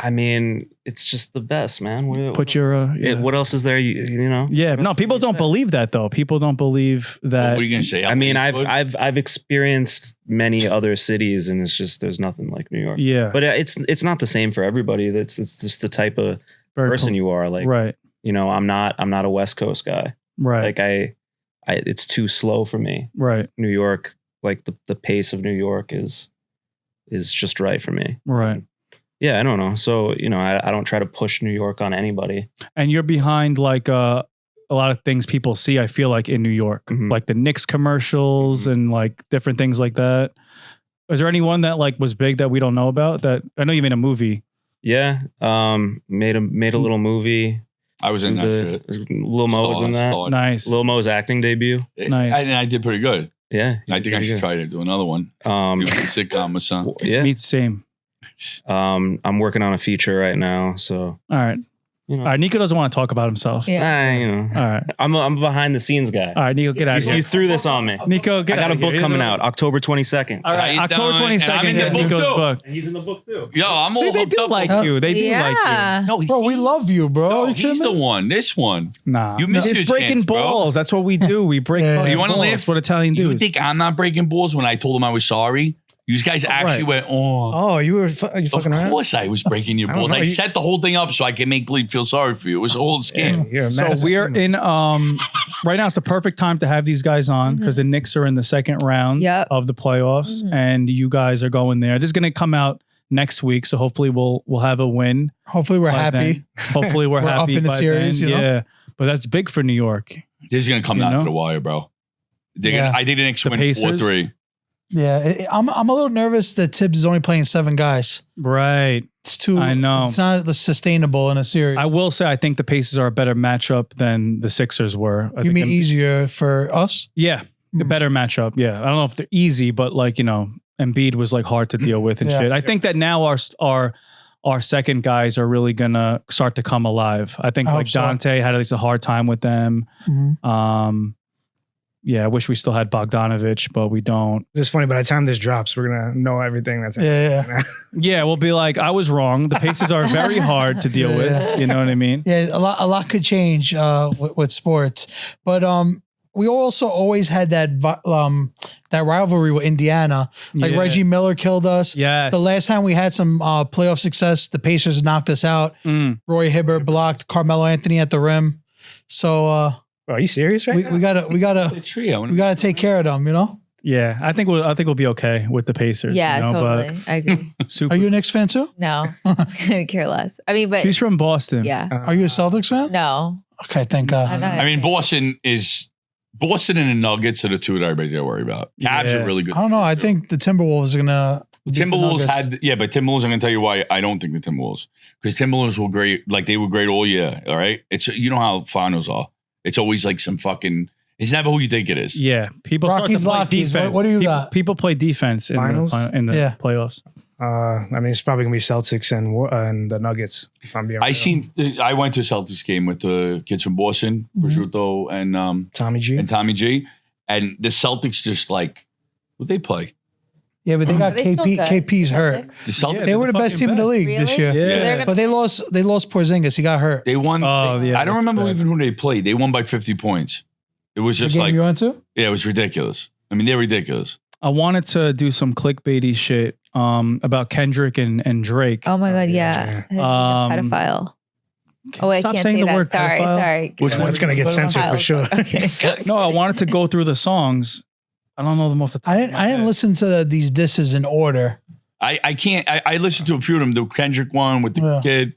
S7: I mean, it's just the best, man.
S3: Put your
S7: what else is there? You know?
S3: yeah.
S7: What
S3: No,
S7: else
S3: people
S7: can you
S3: don't
S7: say?
S3: believe that though. People don't believe
S1: What
S3: that.
S1: are you gonna say?
S7: I mean,
S1: Eastwood?
S7: I've experienced many other cities, and it's just there's nothing like New York.
S3: Yeah,
S7: But it's not the same for everybody. It's just the type of
S3: very
S7: person
S3: cool.
S7: you are. Like,
S3: Right,
S7: I'm not a West Coast guy.
S3: right,
S7: Like I it's too slow for me.
S3: right,
S7: New York, like the pace of New York is just right for me.
S3: right.
S7: Yeah, I don't know. So, I don't try to push New York on anybody.
S3: And you're behind like a lot of things people see, I feel like, in New York,
S7: Mhm.
S3: like the Knicks commercials and like different things like that. Is there anyone that like was big that we don't know about? That I know you made a movie.
S7: Yeah. Made a little movie.
S1: I was in that shit.
S7: Lil Mo was in that.
S3: Nice.
S7: Lil Mo's acting debut.
S3: Nice.
S1: I did pretty good.
S7: Yeah.
S1: I think I should try to do another one. Do a sitcom or something.
S7: Yeah.
S3: Meets same.
S7: I'm working on a feature right now, so
S3: All right. All right. Nico doesn't want to talk about himself.
S4: Yeah.
S3: All right.
S7: I'm a behind the scenes guy.
S3: All right, Nico, get out of
S7: You
S3: here.
S7: threw this on me.
S3: Nico,
S7: I
S3: get
S7: got
S3: out
S7: a
S3: of here.
S7: book coming out October 22nd.
S3: All right,
S1: How you
S3: October
S1: doing? And I'm
S3: 22nd.
S1: in the
S3: is
S1: book
S3: Nico's
S1: too.
S3: book.
S7: And he's in the book too.
S1: Yo, I'm
S3: See,
S1: all
S3: they
S1: hooked
S3: do
S1: up.
S3: like
S2: Huh?
S3: you. They do like
S4: Yeah.
S1: No,
S2: Bro, we love you, bro.
S1: No,
S2: You kidding
S1: he's the
S2: me?
S1: one. This one.
S3: you. Nah.
S1: You missed
S3: It's
S1: your
S3: breaking
S1: chance, bro.
S3: balls. That's what we do. We break
S2: Yeah.
S3: fucking
S1: You wanna
S3: balls.
S1: laugh?
S3: That's what Italian
S1: You
S3: dudes.
S1: think I'm not breaking balls when I told him I was sorry? You guys actually went, oh.
S6: Oh, you were fucking
S1: Of
S6: around?
S1: course I was breaking your
S6: I don't
S1: balls.
S6: know,
S1: I
S6: you-
S1: set the whole thing up so I can make believe feel sorry for you. It was a whole scam.
S6: You're a
S3: So
S6: master
S3: we are
S6: schemer.
S3: in right now it's the perfect time to have these guys on because the Knicks are in the second round
S4: Yep.
S3: of the playoffs and you guys are going there. This is going to come out next week, so hopefully we'll have a win.
S2: Hopefully we're
S3: by
S2: happy.
S3: then. Hopefully we're
S2: We're
S3: happy
S2: up in the
S3: by
S2: series,
S3: then.
S2: you know?
S3: Yeah. But that's big for New York.
S1: This is going to come
S3: You
S1: down
S3: know?
S1: to the wire, bro.
S2: Yeah.
S1: I think the Knicks
S3: The
S1: win
S3: Pacers?
S1: 4-3.
S2: Yeah, I'm a little nervous that Tibbs is only playing 7 guys.
S3: Right.
S2: It's too.
S3: I know.
S2: It's not sustainable in a series.
S3: I will say I think the Pacers are a better matchup than the Sixers were. I
S2: you
S3: think
S2: mean easier for us?
S3: Yeah. The better matchup. Yeah. I don't know if they're easy, but like, Embiid was like hard to deal with and
S2: Yeah.
S3: shit. I think that now our second guys are really gonna start to come alive. I think
S2: I
S3: like
S2: hope so.
S3: Dante had at least a hard time with them.
S2: Mhm.
S3: Yeah, I wish we still had Bogdanovich, but we don't.
S6: This is funny. By the time this drops, we're gonna know everything that's
S2: Yeah.
S3: Yeah, we'll be like, I was wrong. The Pacers are very hard to deal
S2: Yeah.
S3: with. You know what I mean?
S2: Yeah, a lot could change with sports, but we also always had that rivalry with Indiana. Like
S3: Yeah.
S2: Reggie Miller killed us.
S3: Yes.
S2: The last time we had some playoff success, the Pacers knocked us out.
S3: Mm.
S2: Roy Hibbert blocked Carmelo Anthony at the rim. So
S6: Bro, are you serious right now?
S2: we gotta
S1: The trio.
S2: take care of them. You know.
S3: Yeah, I think we'll be okay with the Pacers.
S4: Yeah,
S3: you know,
S4: totally. I agree.
S3: But super.
S2: Are you a Knicks fan too?
S4: No, I could care less. I mean, but
S3: She's from Boston.
S4: yeah,
S2: Are you a Celtics fan?
S4: no.
S2: Okay, thank God.
S1: I mean, Boston and the Nuggets are the two that everybody's got to worry about. Cavs are really good.
S2: I don't know. I think the Timberwolves are gonna.
S1: Timberwolves but Timberwolves. I'm gonna tell you why I don't think the Timberwolves, because Timberwolves were great. Like they were great all year. All right, it's you know how finals are. It's always like some fucking. It's never who you think it is.
S3: Yeah, people
S2: Rockies,
S3: start to play
S2: Lockies,
S3: defense.
S2: what do you got?
S3: People play defense in
S6: Finals?
S3: the playoffs.
S6: I mean, it's probably gonna be Celtics and the Nuggets. If I'm being real.
S1: I went to a Celtics game with the kids from Boston, Prosciutto and
S6: Tommy G.
S1: And the Celtics just like what they play.
S2: Yeah, but they got
S4: Are they still
S2: KP.
S4: good?
S2: KP's hurt.
S1: The Celtics.
S3: Yeah,
S2: They were the
S3: fucking
S2: best team in the league this year.
S4: Really?
S3: Yeah.
S4: So they're gonna-
S2: But they lost Porzingis. He got hurt.
S1: They won.
S3: Oh, yeah,
S1: I don't
S3: that's
S1: remember
S3: bad.
S1: even who they played. They won by 50 points. It was
S2: The
S1: just
S2: game
S1: like
S2: you went to?
S1: yeah, it was ridiculous. I mean, they're ridiculous.
S3: I wanted to do some clickbaity shit about Kendrick and Drake.
S4: Oh my God, yeah. Pedophile. Oh, I
S3: Stop
S4: can't
S3: saying
S4: say
S3: the
S4: that.
S3: word
S4: Sorry,
S3: pedophile.
S4: sorry.
S1: Which one?
S6: It's gonna get censored for sure.
S4: Okay.
S3: No, I wanted to go through the songs. I don't know them off the top.
S2: I
S3: of my
S2: didn't
S3: head.
S2: listen to these disses in order.
S1: I can't. I listened to a few of them. The Kendrick one with the
S2: Yeah.
S1: kid.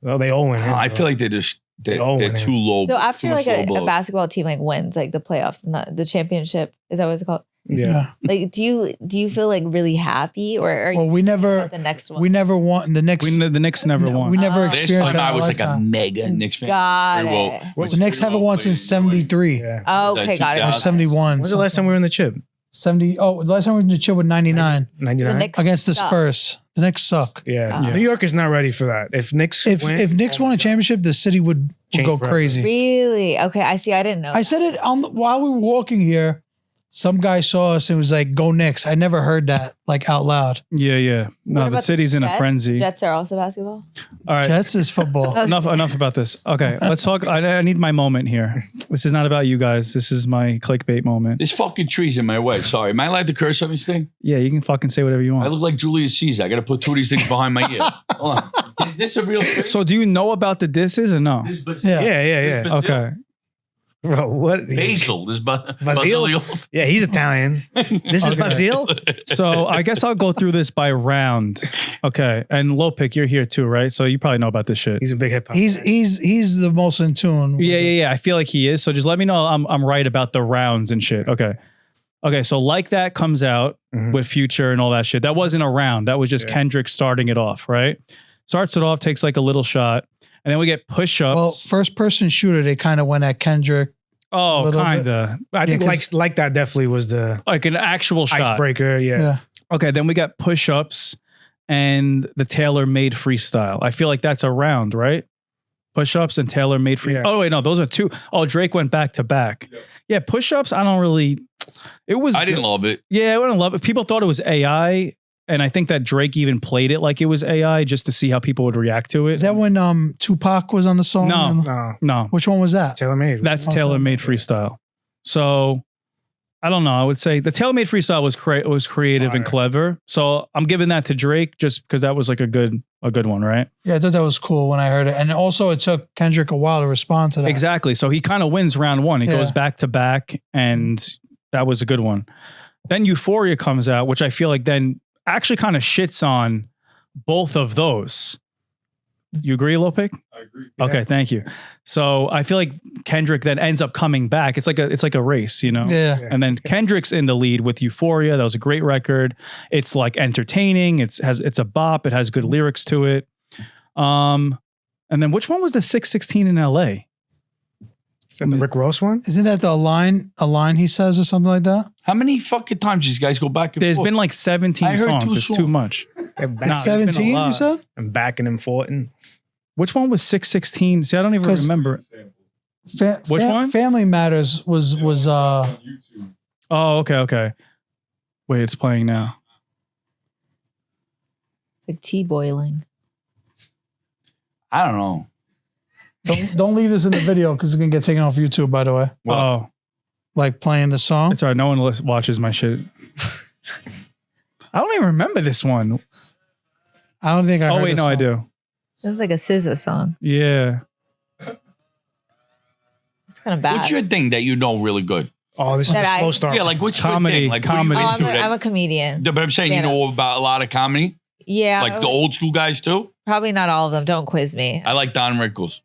S6: Well, they all win.
S1: I feel like they're too low.
S4: So after
S1: too much
S4: like
S1: low
S4: a
S1: blow.
S4: basketball team like wins like the playoffs, not the championship, is that what it's called?
S6: Yeah.
S4: Like, do you feel like really happy, or are
S2: Well,
S4: you
S2: we
S4: about
S2: never
S4: the next one?
S2: won the Knicks.
S3: The Knicks never won.
S2: We never
S4: Oh.
S1: This
S2: experienced
S1: time
S2: that.
S1: I
S2: in
S1: was
S2: our
S1: like a
S2: lifetime.
S1: mega Knicks fan.
S4: Got
S1: Very well-
S4: it.
S1: was
S2: The Knicks
S1: very
S2: haven't
S1: well
S2: won
S1: played
S2: since
S1: in the league.
S2: '73
S6: Yeah.
S4: Oh,
S1: Was
S4: okay,
S1: that
S4: got it.
S2: or
S1: 2000?
S2: '71.
S6: When's the last time we were in the chip?
S2: 70? Oh, the last time we were in the chip with 99
S4: The
S6: 99.
S4: Knicks
S2: against the
S4: suck.
S2: Spurs. The Knicks suck.
S6: Yeah.
S4: Yeah.
S6: New York is not ready for that. If Knicks
S2: If
S6: win,
S2: Knicks won a championship, the city would
S6: Change
S2: go
S6: forever.
S2: crazy.
S4: Really? Okay, I see. I didn't know.
S2: I said it while we were walking here. Some guy saw us and was like, "Go Knicks." I never heard that like out loud.
S3: Yeah.
S4: What
S3: No, the
S4: about
S3: city's in a
S4: Jets?
S3: frenzy.
S4: Jets are also basketball.
S3: All right.
S2: Jets is football.
S3: Enough about this. Okay, let's talk. I need my moment here. This is not about you guys. This is my clickbait moment.
S1: There's fucking trees in my way. Sorry. Am I allowed to curse on this thing?
S3: Yeah, you can fucking say whatever you
S1: I
S3: want.
S1: look like Julius Caesar. I got to put two of these things behind my ear. Hold on. Is this a real thing?
S3: So, do you know about the disses or no?
S1: This is
S2: Yeah.
S6: yeah.
S1: This
S3: Okay.
S6: Bro, what?
S1: Basil. This
S6: Basil? Yeah, he's Italian. This is
S3: Okay.
S6: Basil?
S3: So, I guess I'll go through this by round. Okay, and Lopik, you're here too, right? So you probably know about this shit.
S6: He's a big hip hop.
S2: He's the most in tune. with it.
S3: Yeah. I feel like he is. So just let me know I'm right about the rounds and shit. Okay. So Like That comes out
S6: Mhm.
S3: with Future and all that shit. That wasn't a round. That was just
S6: Yeah.
S3: Kendrick starting it off, right? Starts it off, takes like a little shot, and then we get push-ups.
S2: Well, first person shooter, they kind of went at Kendrick.
S3: oh,
S2: little
S3: kinda
S6: I think
S2: Yeah, 'cause-
S6: like that definitely was the
S3: like an actual shot.
S6: icebreaker. Yeah.
S2: Yeah.
S3: Okay, then we got push-ups and the tailor-made freestyle. I feel like that's a round, right? Push-ups and tailor-made free.
S6: Yeah.
S3: Oh wait, no, those are two. Oh, Drake went back to back. Yeah, push-ups. I don't really. It was.
S1: I didn't love it.
S3: Yeah, I wouldn't love it. People thought it was AI, and I think that Drake even played it like it was AI just to see how people would react to it.
S2: Is that when Tupac was on the song?
S3: No.
S6: No.
S2: Oh.
S3: No,
S2: Which one was that?
S6: Tailor made.
S3: that's
S2: Oh,
S3: tailor-made freestyle. So I don't know. I would say the tailor-made freestyle was creative and
S6: Fire.
S3: clever. So I'm giving that to Drake just because that was like a good one, right?
S2: Yeah, I thought that was cool when I heard it. And also it took Kendrick a while to respond to that.
S3: Exactly. So he kind of wins round one. He
S2: Yeah.
S3: goes back to back, and that was a good one. Then Euphoria comes out, which I feel like then actually kind of shits on both of those. You agree, Lopik?
S1: I agree.
S3: Okay, thank you. So I feel like Kendrick then ends up coming back. It's like a race, you know?
S2: Yeah.
S3: And then Kendrick's in the lead with Euphoria. That was a great record. It's like entertaining. It's a bop. It has good lyrics to it. And then which one was the 616 in LA?
S6: Is that the Rick Ross one?
S2: Isn't that a line he says or something like that?
S1: How many fucking times these guys go back and
S3: There's
S1: forth?
S3: been like 17
S1: I heard
S3: songs.
S1: two
S3: It's too
S1: songs.
S3: much.
S6: And
S3: Nah,
S6: back,
S3: there's been a
S2: 17,
S3: lot.
S2: you said?
S6: and backing and forting.
S3: Which one was 616? See, I don't even
S2: 'Cause-
S3: remember. Which one?
S2: Family Matters was
S3: Oh, okay. Wait, it's playing now.
S4: It's like tea boiling.
S1: I don't know.
S2: don't leave this in the video because it's gonna get taken off YouTube, by the way.
S1: What?
S3: Oh,
S2: Like playing the song.
S3: it's all right. No one watches my shit. I don't even remember this one.
S2: I don't think I heard
S3: Oh, wait,
S2: this
S3: no, I
S2: song.
S3: do.
S4: It was like a SZA song.
S3: Yeah.
S4: It's kind of bad.
S1: What's your thing that you know really good?
S6: Oh, this is
S4: That
S6: a
S4: I-
S6: slow start.
S1: Yeah, like which
S3: Comedy,
S1: thing? Like what are you
S3: comedy.
S4: Oh,
S1: into
S4: I'm
S1: that-
S4: a comedian.
S1: No, but I'm saying you
S4: stand-up.
S1: know about a lot of comedy,
S4: Yeah.
S1: like the old school guys too.
S4: Probably not all of them. Don't quiz me.
S1: I like Don Rickles.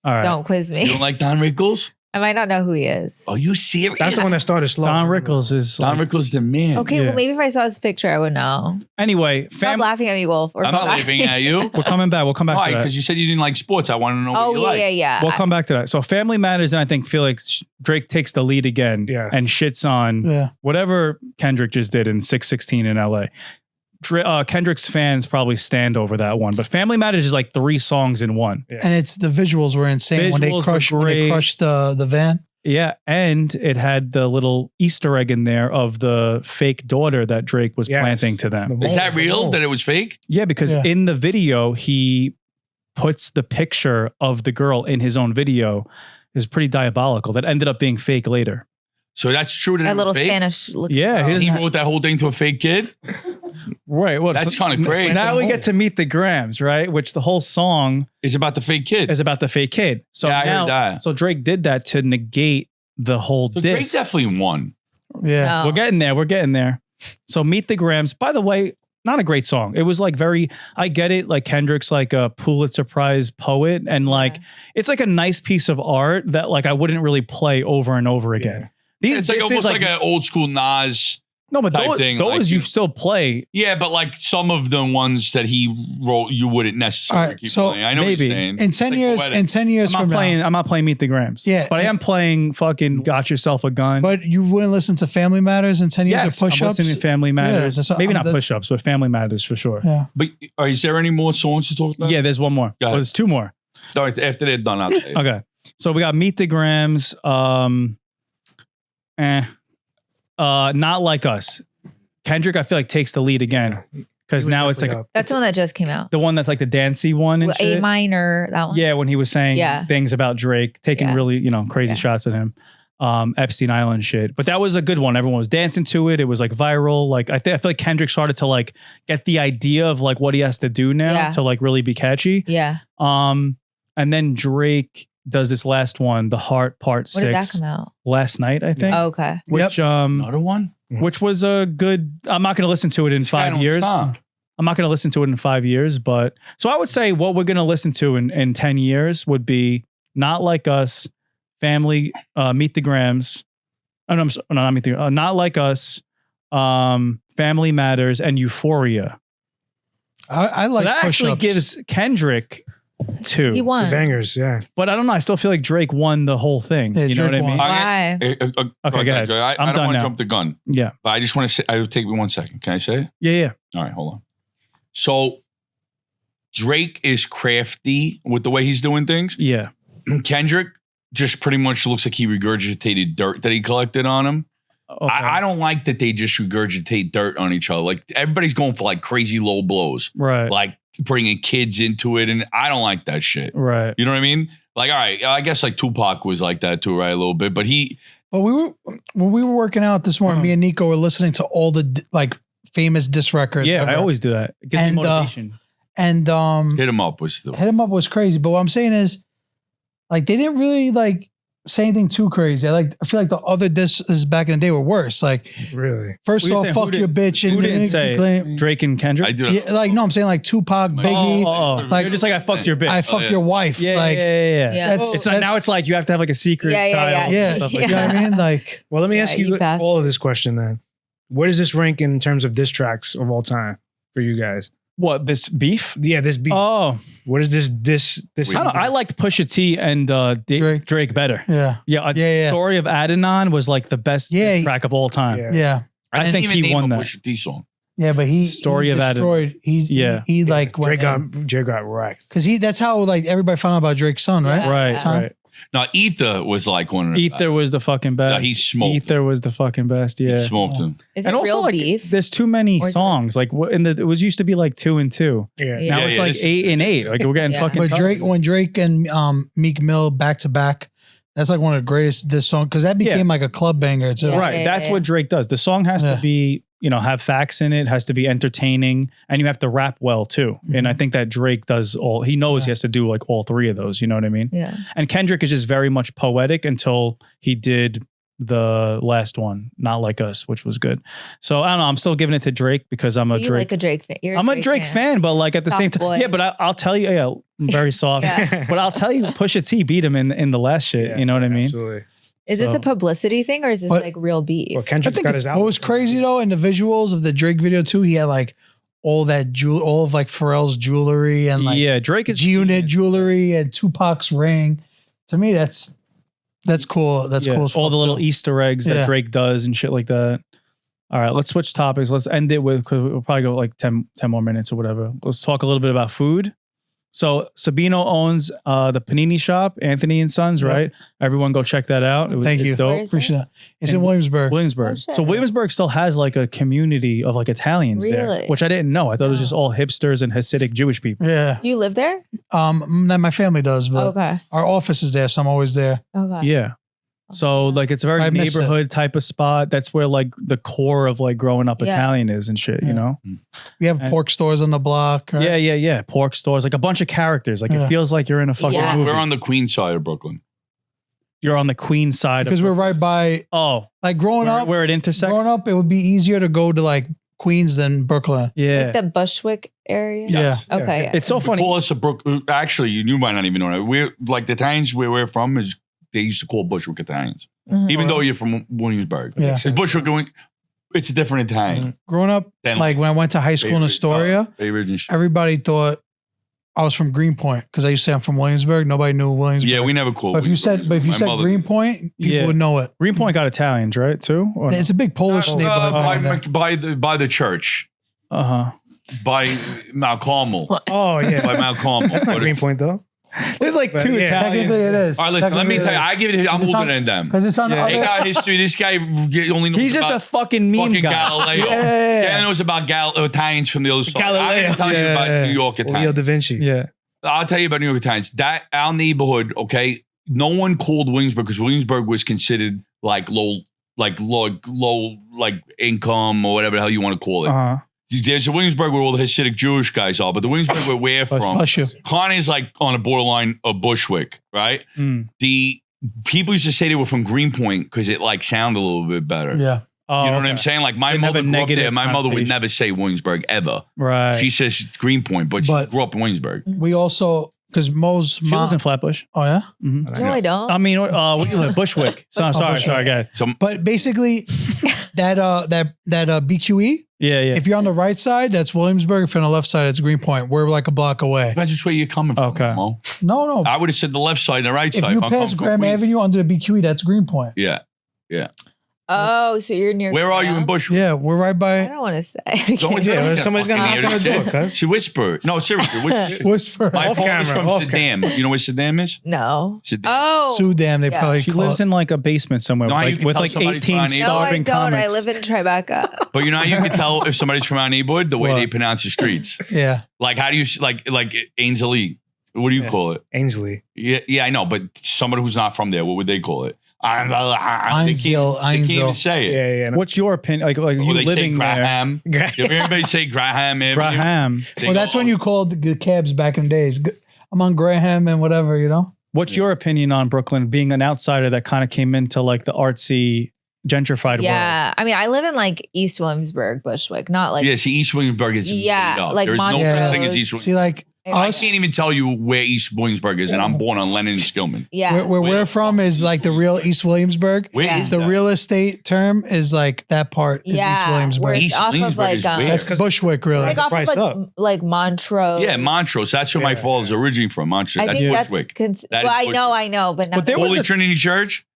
S3: All right.
S4: Don't quiz me.
S1: You don't like Don Rickles?
S4: I might not know who he is.
S1: Are you serious?
S6: That's the one that started slow.
S3: Don Rickles is
S1: Don Rickles, the man.
S4: Okay,
S3: Yeah.
S4: well, maybe if I saw his picture, I would know.
S3: Anyway,
S4: Stop laughing at me, Wolf. Or
S1: I'm not
S4: come back.
S1: laughing at you.
S3: we're coming back. We'll come back
S1: Why?
S3: to that.
S1: Because you said you didn't like sports. I want to know what
S4: Oh,
S1: you
S4: yeah,
S1: like.
S4: yeah.
S3: We'll come back to that. So Family Matters, and I think feel like Drake takes the lead again
S6: Yes.
S3: and shits on
S2: Yeah.
S3: whatever Kendrick just did in 616 in LA. Kendrick's fans probably stand over that one, but Family Matters is like 3 songs in one.
S2: And it's the visuals were insane when they
S3: Visuals were great.
S2: crushed the van.
S3: Yeah, and it had the little Easter egg in there of the fake daughter that Drake was
S6: Yes.
S3: planting to them.
S1: Is that real? That it was fake?
S3: Yeah, because
S2: Yeah.
S3: in the video, he puts the picture of the girl in his own video. Is pretty diabolical. That ended up being fake later.
S1: So that's true. That it
S4: A
S1: was
S4: little
S1: fake?
S4: Spanish looking.
S3: Yeah,
S4: girl.
S3: his-
S1: He wrote that whole thing to a fake kid?
S3: Right. Well,
S1: That's kinda crazy.
S3: Now we get to meet the Grams, right? Which the whole song
S1: It's about the fake kid.
S3: is about the fake kid. So
S1: Yeah, I heard
S3: now,
S1: that.
S3: so Drake did that to negate the whole
S1: So Drake
S3: diss.
S1: definitely won.
S2: Yeah.
S4: No.
S3: We're getting there. We're getting there. So Meet the Grams. By the way, not a great song. It was like very, I get it. Like Kendrick's like a Pulitzer Prize poet. And like,
S4: Yeah.
S3: it's like a nice piece of art that like I wouldn't really play over and over again. These
S1: It's like
S3: disses,
S1: almost like an old school Nas.
S3: no, but
S1: type
S3: those,
S1: thing,
S3: those
S1: like
S3: you
S1: you-
S3: still play.
S1: Yeah, but like some of the ones that he wrote, you wouldn't necessarily
S2: All right,
S1: keep
S2: so
S1: playing. I know
S3: maybe.
S1: what you're saying.
S2: In 10
S1: Like
S2: years,
S1: poetic.
S2: in 10 years
S3: I'm
S2: from
S3: not playing.
S2: now.
S3: I'm not playing Meet the Grams.
S2: Yeah.
S3: but I am playing fucking Got Yourself a Gun.
S2: But you wouldn't listen to Family Matters in 10 years
S3: yes,
S2: of
S3: I'm
S2: push-ups?
S3: listening to Family Matters.
S2: that's what-
S3: Maybe not
S2: that's-
S3: push-ups, but Family Matters for sure.
S2: Yeah.
S1: But is there any more songs to talk about?
S3: Yeah, there's one more.
S1: Go ahead.
S3: There's 2 more.
S1: All right, after they're done, I'll tell you.
S3: Okay. So we got Meet the Grams. Not Like Us. Kendrick, I feel like takes the lead again because
S6: He was
S3: now it's like
S6: definitely
S4: That's the one that just came out.
S3: the one that's like the dancey one and
S4: Well,
S3: shit.
S4: A minor, that one.
S3: Yeah, when he was saying
S4: Yeah.
S3: things about Drake, taking
S4: Yeah.
S3: really, crazy
S4: Yeah.
S3: shots at him. Epstein Island shit. But that was a good one. Everyone was dancing to it. It was like viral. Like I feel like Kendrick started to like get the idea of like what he has to do now
S4: Yeah.
S3: to like really be catchy.
S4: Yeah.
S3: And then Drake does this last one, The Heart Part
S4: When did that
S3: 6
S4: come out?
S3: last night, I think.
S4: Oh, okay.
S3: Which
S1: Another one?
S3: which was a good. I'm not going to listen to it in
S1: This guy
S3: 5
S1: don't
S3: years.
S1: stop.
S3: I'm not going to listen to it in 5 years, but so I would say what we're going to listen to in 10 years would be Not Like Us, Family, Meet the Grams. Oh, no, not Meet the Not Like Us, Family Matters, and Euphoria.
S2: I like
S3: So that actually
S2: push-ups.
S3: gives Kendrick 2.
S4: He won.
S6: bangers, yeah.
S3: But I don't know. I still feel like Drake won the whole thing.
S2: Yeah,
S3: you know
S2: Drake
S3: what I mean?
S2: won.
S4: Why?
S3: Okay, go ahead.
S1: I
S3: I'm
S1: don't
S3: done
S1: want to
S3: now.
S1: jump the gun,
S3: Yeah.
S1: but I just want to say, I would take me 1 second. Can I say it?
S3: Yeah.
S1: All right, hold on. So Drake is crafty with the way he's doing things.
S3: Yeah.
S1: Kendrick just pretty much looks like he regurgitated dirt that he collected on him.
S3: Okay.
S1: I don't like that they just regurgitate dirt on each other. Like everybody's going for like crazy low blows,
S3: Right.
S1: like bringing kids into it. And I don't like that shit.
S3: Right.
S1: You know what I mean? Like, all right, I guess like Tupac was like that too, right? A little bit, but
S2: But when we were working out this morning, me and Nico were listening to all the like famous diss records.
S3: Yeah,
S2: ever.
S3: I always do that. It gives
S2: And,
S3: me motivation.
S2: and
S1: hit him up was the
S2: Hit 'em Up was crazy. But what I'm saying is, like, they didn't really like say anything too crazy. I feel like the other disses back in the day were worse. Like,
S6: Really?
S2: first
S3: What are you
S2: off,
S3: saying?
S2: fuck
S3: Who
S2: your
S3: didn't-
S2: bitch.
S3: who
S2: and
S3: didn't say
S2: claim-
S3: Drake and Kendrick?
S1: I do.
S2: Yeah, like, no, I'm saying like Tupac, Biggie.
S3: Like,
S2: Like-
S3: you're just like I fucked your bitch.
S2: I fucked
S1: yeah.
S2: your wife.
S3: yeah,
S2: like,
S3: yeah.
S4: Yeah.
S2: That's,
S3: It's like, now it's like you have to have like a secret
S4: Yeah, yeah,
S3: child.
S2: yeah,
S3: and stuff like
S2: you know
S3: that.
S2: what I mean? Like,
S6: Well, let me
S4: Yeah,
S6: ask
S4: you
S6: you
S4: passed.
S6: all of this question then. Where does this rank in terms of diss tracks of all time for you guys?
S3: What, this beef?
S6: Yeah, this beat.
S3: Oh,
S6: What is this?
S3: I liked Pusha T and Drake better.
S2: yeah,
S3: Yeah,
S2: yeah.
S3: Story of Adenon was like the best
S2: Yeah.
S3: track of all time.
S6: Yeah.
S2: yeah,
S3: I
S1: didn't
S3: think
S1: even
S3: he
S1: name
S3: won
S1: a
S3: that.
S1: Pusha T song.
S2: yeah. But
S3: Story
S2: he
S3: of Adam.
S2: destroyed.
S3: Yeah.
S2: He like went
S6: Drake got wrecked.
S2: because that's how like everybody found out about Drake's son, right?
S4: Yeah.
S3: Right,
S2: Tom?
S3: right.
S1: No, Ether was like one of the
S3: Ether was the fucking best.
S1: Yeah, he smoked
S3: Ether was the fucking best.
S1: He
S3: Yeah.
S1: smoked him.
S4: Is
S3: And
S4: it
S3: also,
S4: real
S3: like,
S4: beef?
S3: there's too many
S4: Or is it-
S3: songs. Like, it was used to be like 2 and 2.
S6: Yeah.
S1: Yeah.
S3: Now it's like
S1: this-
S3: 8 and 8. Like we're getting
S4: Yeah.
S3: fucking.
S2: But
S3: tough.
S2: when Drake and Meek Mill back to back, that's like one of the greatest diss songs because that became like a club banger too.
S4: Yeah.
S3: Right. That's what Drake does. The song has
S2: Yeah.
S3: to be, have facts in it, has to be entertaining, and you have to rap well too. And I think that Drake does he knows he has to do like all 3 of those. You know what I mean?
S4: Yeah.
S3: And Kendrick is just very much poetic until he did the last one, Not Like Us, which was good. So I don't know. I'm still giving it to Drake because I'm a
S4: You
S3: Drake.
S4: like a Drake fan. You're
S3: I'm a Drake fan, but like at the same
S4: Soft
S3: time,
S4: boy.
S3: yeah. But I'll tell you, very soft.
S4: Yeah.
S3: But I'll tell you, Pusha T beat him in the last shit.
S6: Yeah,
S3: You know what I mean?
S6: Absolutely.
S4: Is this
S3: So-
S4: a publicity thing or is this
S2: But-
S4: like real beef?
S6: Well, Kendrick's
S3: think
S6: got his
S2: What
S6: album.
S2: was crazy though in the visuals of the Drake video too, he had like all of like Pharrell's jewelry and like
S3: yeah, Drake is
S2: G-Unit jewelry and Tupac's ring. To me, that's cool. That's
S3: yeah,
S2: cool. As
S3: all
S2: fuck,
S3: the little
S2: too.
S3: Easter eggs that
S2: Yeah.
S3: Drake does and shit like that. All right, let's switch topics. Let's end it with, because we'll probably go like 10 more minutes or whatever. Let's talk a little bit about food. So Sabino owns the Panini shop, Anthony and Sons,
S2: Yep.
S3: right? Everyone go check that out.
S2: Thank
S3: it's
S2: you.
S3: dope.
S4: Where is
S2: Appreciate that. It's in
S3: And-
S2: Williamsburg.
S3: Williamsburg.
S4: Oh, shit.
S3: So Williamsburg still has like a community of like Italians there,
S4: Really?
S3: which I didn't know. I thought it was just all hipsters and Hasidic Jewish people.
S2: Yeah.
S4: Do you live there?
S2: My family does, but
S4: Okay.
S2: our office is there, so I'm always there.
S4: Okay.
S3: Yeah. So like it's a very
S2: I miss it.
S3: neighborhood type of spot. That's where like the core of like growing up
S4: Yeah.
S3: Italian is and shit,
S2: Yeah.
S3: you know?
S2: We have
S3: And-
S2: pork stores on the block. Right?
S3: Yeah. Pork stores, like a bunch of characters. Like
S2: Yeah.
S3: it feels like you're in a fucking
S4: Yeah.
S3: movie.
S1: We're on the Queen side of Brooklyn.
S3: You're on the Queen side
S2: Because
S3: of
S2: we're right by,
S3: Oh,
S2: like growing
S3: where,
S2: up,
S3: where it intersects.
S2: growing up, it would be easier to go to like Queens than Brooklyn.
S3: Yeah.
S4: Like the Bushwick area?
S2: Yeah.
S4: Okay.
S6: Yeah.
S4: Yeah.
S3: It's so funny.
S1: Call us a Actually, you might not even know that. We're like the Italians where we're from is they used to call Bushwick Italians,
S4: Mhm.
S1: even though you're from Williamsburg.
S2: Yeah.
S1: It's Bushwick going. It's a different Italian.
S2: Growing up,
S1: Then
S2: like when I went to high school in Astoria, everybody thought I was from Greenpoint because I used to say I'm from Williamsburg. Nobody knew Williamsburg.
S1: Yeah, we never called.
S2: But if you said Greenpoint, people
S3: Yeah.
S2: would know it.
S3: Greenpoint got Italians, right? Too? Or
S2: It's a big Polish neighborhood.
S1: by the church,
S3: Uh-huh.
S1: by Mount Carmel,
S6: Oh yeah.
S1: by Mount Carmel.
S6: That's not Greenpoint though.
S3: There's like
S6: But
S3: two
S6: yeah.
S3: Italians.
S2: Technically, it is.
S1: All right, listen. Let me tell you. I give it. I'm
S2: Is it
S1: older
S2: on-
S1: than them.
S2: Because it's on the
S1: They
S2: other.
S1: got history. This guy only knows
S3: He's just a
S1: about
S3: fucking meme
S1: fucking
S3: guy.
S1: Galileo.
S3: Yeah.
S1: Yeah, knows about Italians from the other side. I
S6: Galileo.
S1: can tell you
S3: Yeah.
S1: about New York
S6: Leo
S1: Italians.
S6: da Vinci.
S3: Yeah.
S1: I'll tell you about New York Italians. That our neighborhood, okay. No one called Williamsburg because Williamsburg was considered like low income or whatever the hell you want to call it.
S3: Uh-huh.
S1: There's a Williamsburg where all the Hasidic Jewish guys are, but the Williamsburg where we're from,
S2: Bless you.
S1: Con is like on a borderline of Bushwick, right?
S3: Mm.
S1: The people used to say they were from Greenpoint because it like sounded a little bit better.
S2: Yeah.
S3: Oh,
S1: You know what
S3: okay.
S1: I'm saying? Like my
S3: Didn't have
S1: mother
S3: a
S1: grew up there.
S3: negative
S1: My mother would
S3: connotation.
S1: never say Williamsburg ever.
S3: Right.
S1: She says Greenpoint, but she
S2: But-
S1: grew up in Williamsburg.
S2: We also, because Mo's
S3: she
S2: mom.
S3: lives in Flatbush.
S2: Oh, yeah?
S3: Mhm.
S4: No, I don't.
S3: I mean, where you live? Bushwick. So, I'm sorry,
S2: Bushwick.
S3: guys.
S1: So
S2: But basically, that BQE,
S3: Yeah.
S2: if you're on the right side, that's Williamsburg. If you're on the left side, it's Greenpoint. We're like a block away.
S1: depends which way you're coming from.
S3: Okay.
S1: Mo.
S2: No.
S1: I would have said the left side and the right
S2: If
S1: side.
S2: you
S1: I'm
S2: pass
S1: coming from
S2: Graham
S1: Queens.
S2: Avenue under the BQE, that's Greenpoint.
S1: Yeah.
S4: Oh, so you're near.
S1: Where are you in
S4: Graham?
S1: Bushwick?
S2: Yeah, we're right
S4: I
S2: by
S4: don't want to say.
S1: Don't
S6: Yeah,
S1: don't
S6: somebody's gonna
S1: fucking
S6: knock on
S1: hear
S6: the
S1: this
S6: door,
S1: shit.
S6: cuz.
S1: She whispered. No, seriously.
S2: Whisper.
S1: My
S6: Off
S1: father's
S6: camera,
S1: from
S6: off
S1: Saddam. You know where Saddam is?
S4: No.
S1: Saddam.
S4: Oh.
S2: Sudan, they
S4: Yeah.
S2: probably
S3: She
S2: call
S3: lives
S2: it.
S3: in like a basement somewhere
S1: No, you
S3: like,
S1: can
S3: with
S1: tell
S3: like
S1: somebody's
S3: 18
S1: funny.
S4: No, I
S3: starving
S4: don't.
S3: comics.
S4: I live in Tribeca.
S1: But you know how you can tell if somebody's from our neighborhood? The way
S3: What?
S1: they pronounce the streets.
S2: Yeah.
S1: Like, how do you, like Ainsley? What do you
S6: Yeah.
S1: call it?
S6: Ainsley.
S1: Yeah, I know. But somebody who's not from there, what would they call it? They can't even say it.
S6: Yeah.
S3: What's your opinion? Like
S1: Or
S3: you
S1: they say
S3: living there?
S1: Graham. If everybody say Graham, Avenue,
S3: Graham.
S1: they
S2: Well,
S1: go,
S2: that's when you called the cabs back in the days. I'm on Graham and whatever, you know?
S3: What's your opinion on Brooklyn being an outsider that kind of came into like the artsy gentrified world?
S4: Yeah. I mean, I live in like East Williamsburg, Bushwick, not like.
S1: Yeah, see, East Williamsburg is
S4: Yeah,
S1: made up.
S4: like
S1: There's no
S4: Montrose.
S1: such thing as East Williamsburg.
S2: See, like
S1: I
S2: us,
S1: can't even tell you where East Williamsburg is, and I'm born on Lennon and Skillman.
S4: Yeah.
S2: where
S1: Where
S2: we're
S1: the
S2: from is like the real East Williamsburg.
S1: Where
S4: Yeah.
S1: is
S2: The
S1: that?
S2: real estate term is like that part is East
S4: Yeah,
S2: Williamsburg.
S4: where it's
S1: East
S4: off of
S1: Williamsburg
S4: like
S1: is where?
S2: That's Bushwick, really.
S4: like off of
S6: Price
S4: like,
S6: up.
S4: like Montrose.
S1: Yeah, Montrose. That's where my
S6: Yeah.
S1: father's originally from. Montrose.
S4: I
S1: That's
S4: think that's
S1: Bushwick.
S4: well,
S1: That is
S4: I know, but not
S3: But there was
S1: Holy
S3: a-
S1: Trinity Church,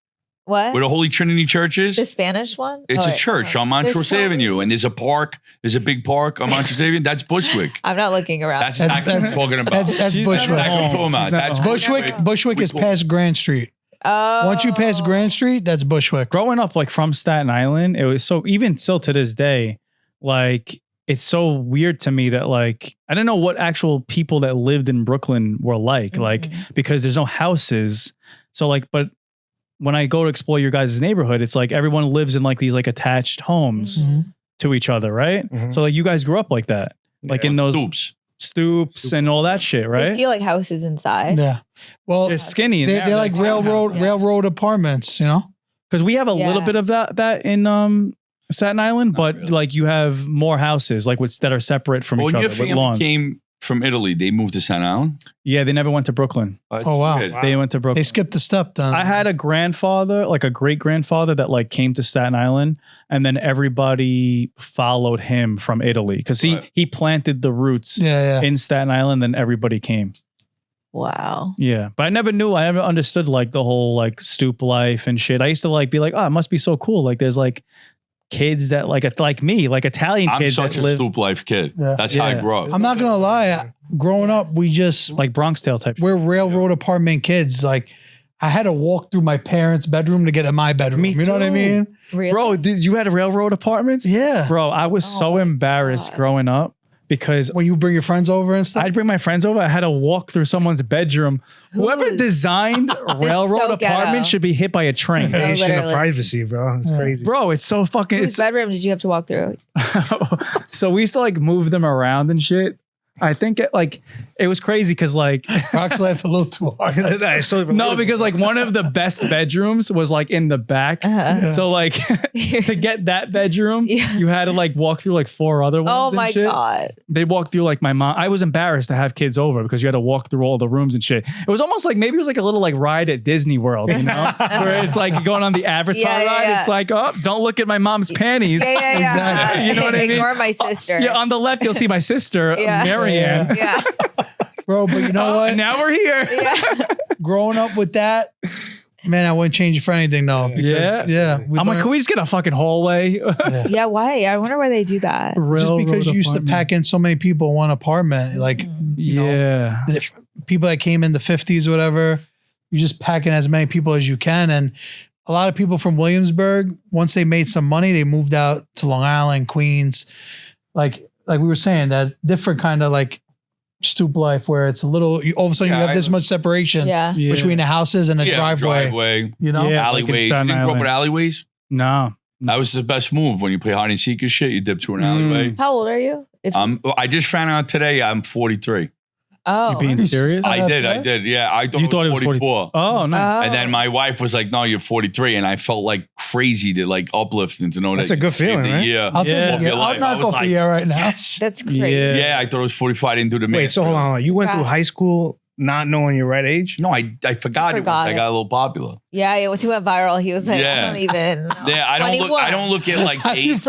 S4: what
S1: where the Holy Trinity Church is.
S4: the Spanish one.
S1: It's
S4: Oh,
S1: a church on
S4: There's
S1: Montrose
S4: so
S1: Avenue,
S4: many.
S1: and there's a park. There's a big park on Montrose Avenue. That's Bushwick.
S4: I'm not looking around.
S1: That's exactly what I'm talking about.
S2: That's
S3: She's
S2: Bushwick.
S3: never
S1: That's what I'm
S3: home.
S1: talking about.
S3: She's never
S1: That's
S3: home.
S2: Bushwick, Bushwick is past Grand Street.
S4: oh.
S2: Once you pass Grand Street, that's Bushwick.
S3: Growing up like from Staten Island, it was so even still to this day, like it's so weird to me that like I don't know what actual people that lived in Brooklyn were like because there's no houses. So like, but when I go to explore your guys' neighborhood, it's like everyone lives in like these like attached homes to each other, right?
S6: Mhm.
S3: So like you guys grew up like that, like in those
S1: Stoops.
S3: stoops and all that shit,
S4: They
S3: right?
S4: feel like houses inside.
S2: Yeah. Well,
S3: They're skinny.
S2: they're like
S4: townhouse, yeah.
S2: railroad apartments, you know?
S3: because we have a
S4: Yeah.
S3: little bit of that in Staten Island,
S1: Not
S3: but
S1: really.
S3: like you have more houses like that are separate from
S1: Well,
S3: each
S1: when
S3: other
S1: your
S3: with
S1: family
S3: lawns.
S1: came from Italy, they moved to Staten Island?
S3: Yeah, they never went to Brooklyn.
S2: Oh, wow.
S1: Good.
S3: They went to Brooklyn.
S2: They skipped a step then.
S3: I had a grandfather, like a great grandfather, that like came to Staten Island, and then everybody followed him from Italy because he planted the roots in Staten Island. Then everybody came.
S4: Wow.
S3: Yeah, but I never understood like the whole like stoop life and shit. I used to like be like, oh, it must be so cool. Like there's like kids that like me, like Italian kids.
S1: I'm such a stoop life kid.
S2: Yeah.
S1: That's how I grew up.
S2: I'm not gonna lie. Growing up, we just
S3: like Bronx Tale type.
S2: We're railroad apartment kids. Like I had to walk through my parents' bedroom to get in my bedroom. You know what I mean?
S4: Really?
S3: Bro, you had railroad apartments?
S2: Yeah.
S3: Bro, I was so embarrassed growing up. Because
S2: when you bring your friends over and stuff,
S3: I'd bring my friends over. I had to walk through someone's bedroom. Whoever designed railroad apartments should be hit by a train.
S6: Invasion of privacy, bro. It's crazy.
S3: Bro, it's so fucking.
S4: Whose bedroom did you have to walk through?
S3: So we used to like move them around and shit. I think it was crazy because like
S2: Rock's laughed a little too hard.
S3: No, because like one of the best bedrooms was like in the back. So like to get that bedroom, you had to like walk through like 4 other ones.
S4: Oh
S3: and
S4: my
S3: shit.
S4: God.
S3: They walked through like my mom. I was embarrassed to have kids over because you had to walk through all the rooms and shit. It was almost like maybe it was like a little like ride at Disney World, you know, where it's like going on the Avatar ride. It's like, oh, don't look at my mom's panties.
S4: Exactly.
S3: You know what I mean?
S4: Ignore my sister.
S3: Yeah, on the left you'll see my sister, Marianne.
S4: Yeah.
S2: Bro, but you know what?
S3: Now we're here.
S2: Growing up with that, man, I wouldn't change it for anything, though.
S3: I'm like, can we just get a fucking hallway?
S4: Yeah, why? I wonder why they do that.
S2: Just because you used to pack in so many people in one apartment, like you know, if people that came in the 50s or whatever, you just pack in as many people as you can. And a lot of people from Williamsburg, once they made some money, they moved out to Long Island, Queens, like we were saying, that different kind of like stoop life where it's a little, all of a sudden you have this much separation between the houses and a driveway. You know,
S1: alleyways. You didn't grow up with alleyways?
S3: No.
S1: That was the best move when you play hide and seek and shit. You dip through an alleyway.
S4: How old are you?
S1: I just found out today I'm 43.
S4: Oh,
S3: you being serious?
S1: I did. Yeah, I thought it was 44.
S3: Oh, nice.
S1: And then my wife was like, "No, you're 43," and I felt like crazy to like uplift and to know
S6: that's
S1: that
S6: a good feeling, right?
S1: Yeah,
S2: I'll take it. I'll knock off a year right now.
S1: Yes.
S4: That's crazy.
S1: Yeah, I thought it was 45. I didn't do the math.
S6: Wait, so hold on. You went through high school not knowing your right age?
S1: No, I forgot it. I got a little popular.
S4: Yeah, once he went viral, he was like, I don't even.
S1: Yeah, I don't look at like dates.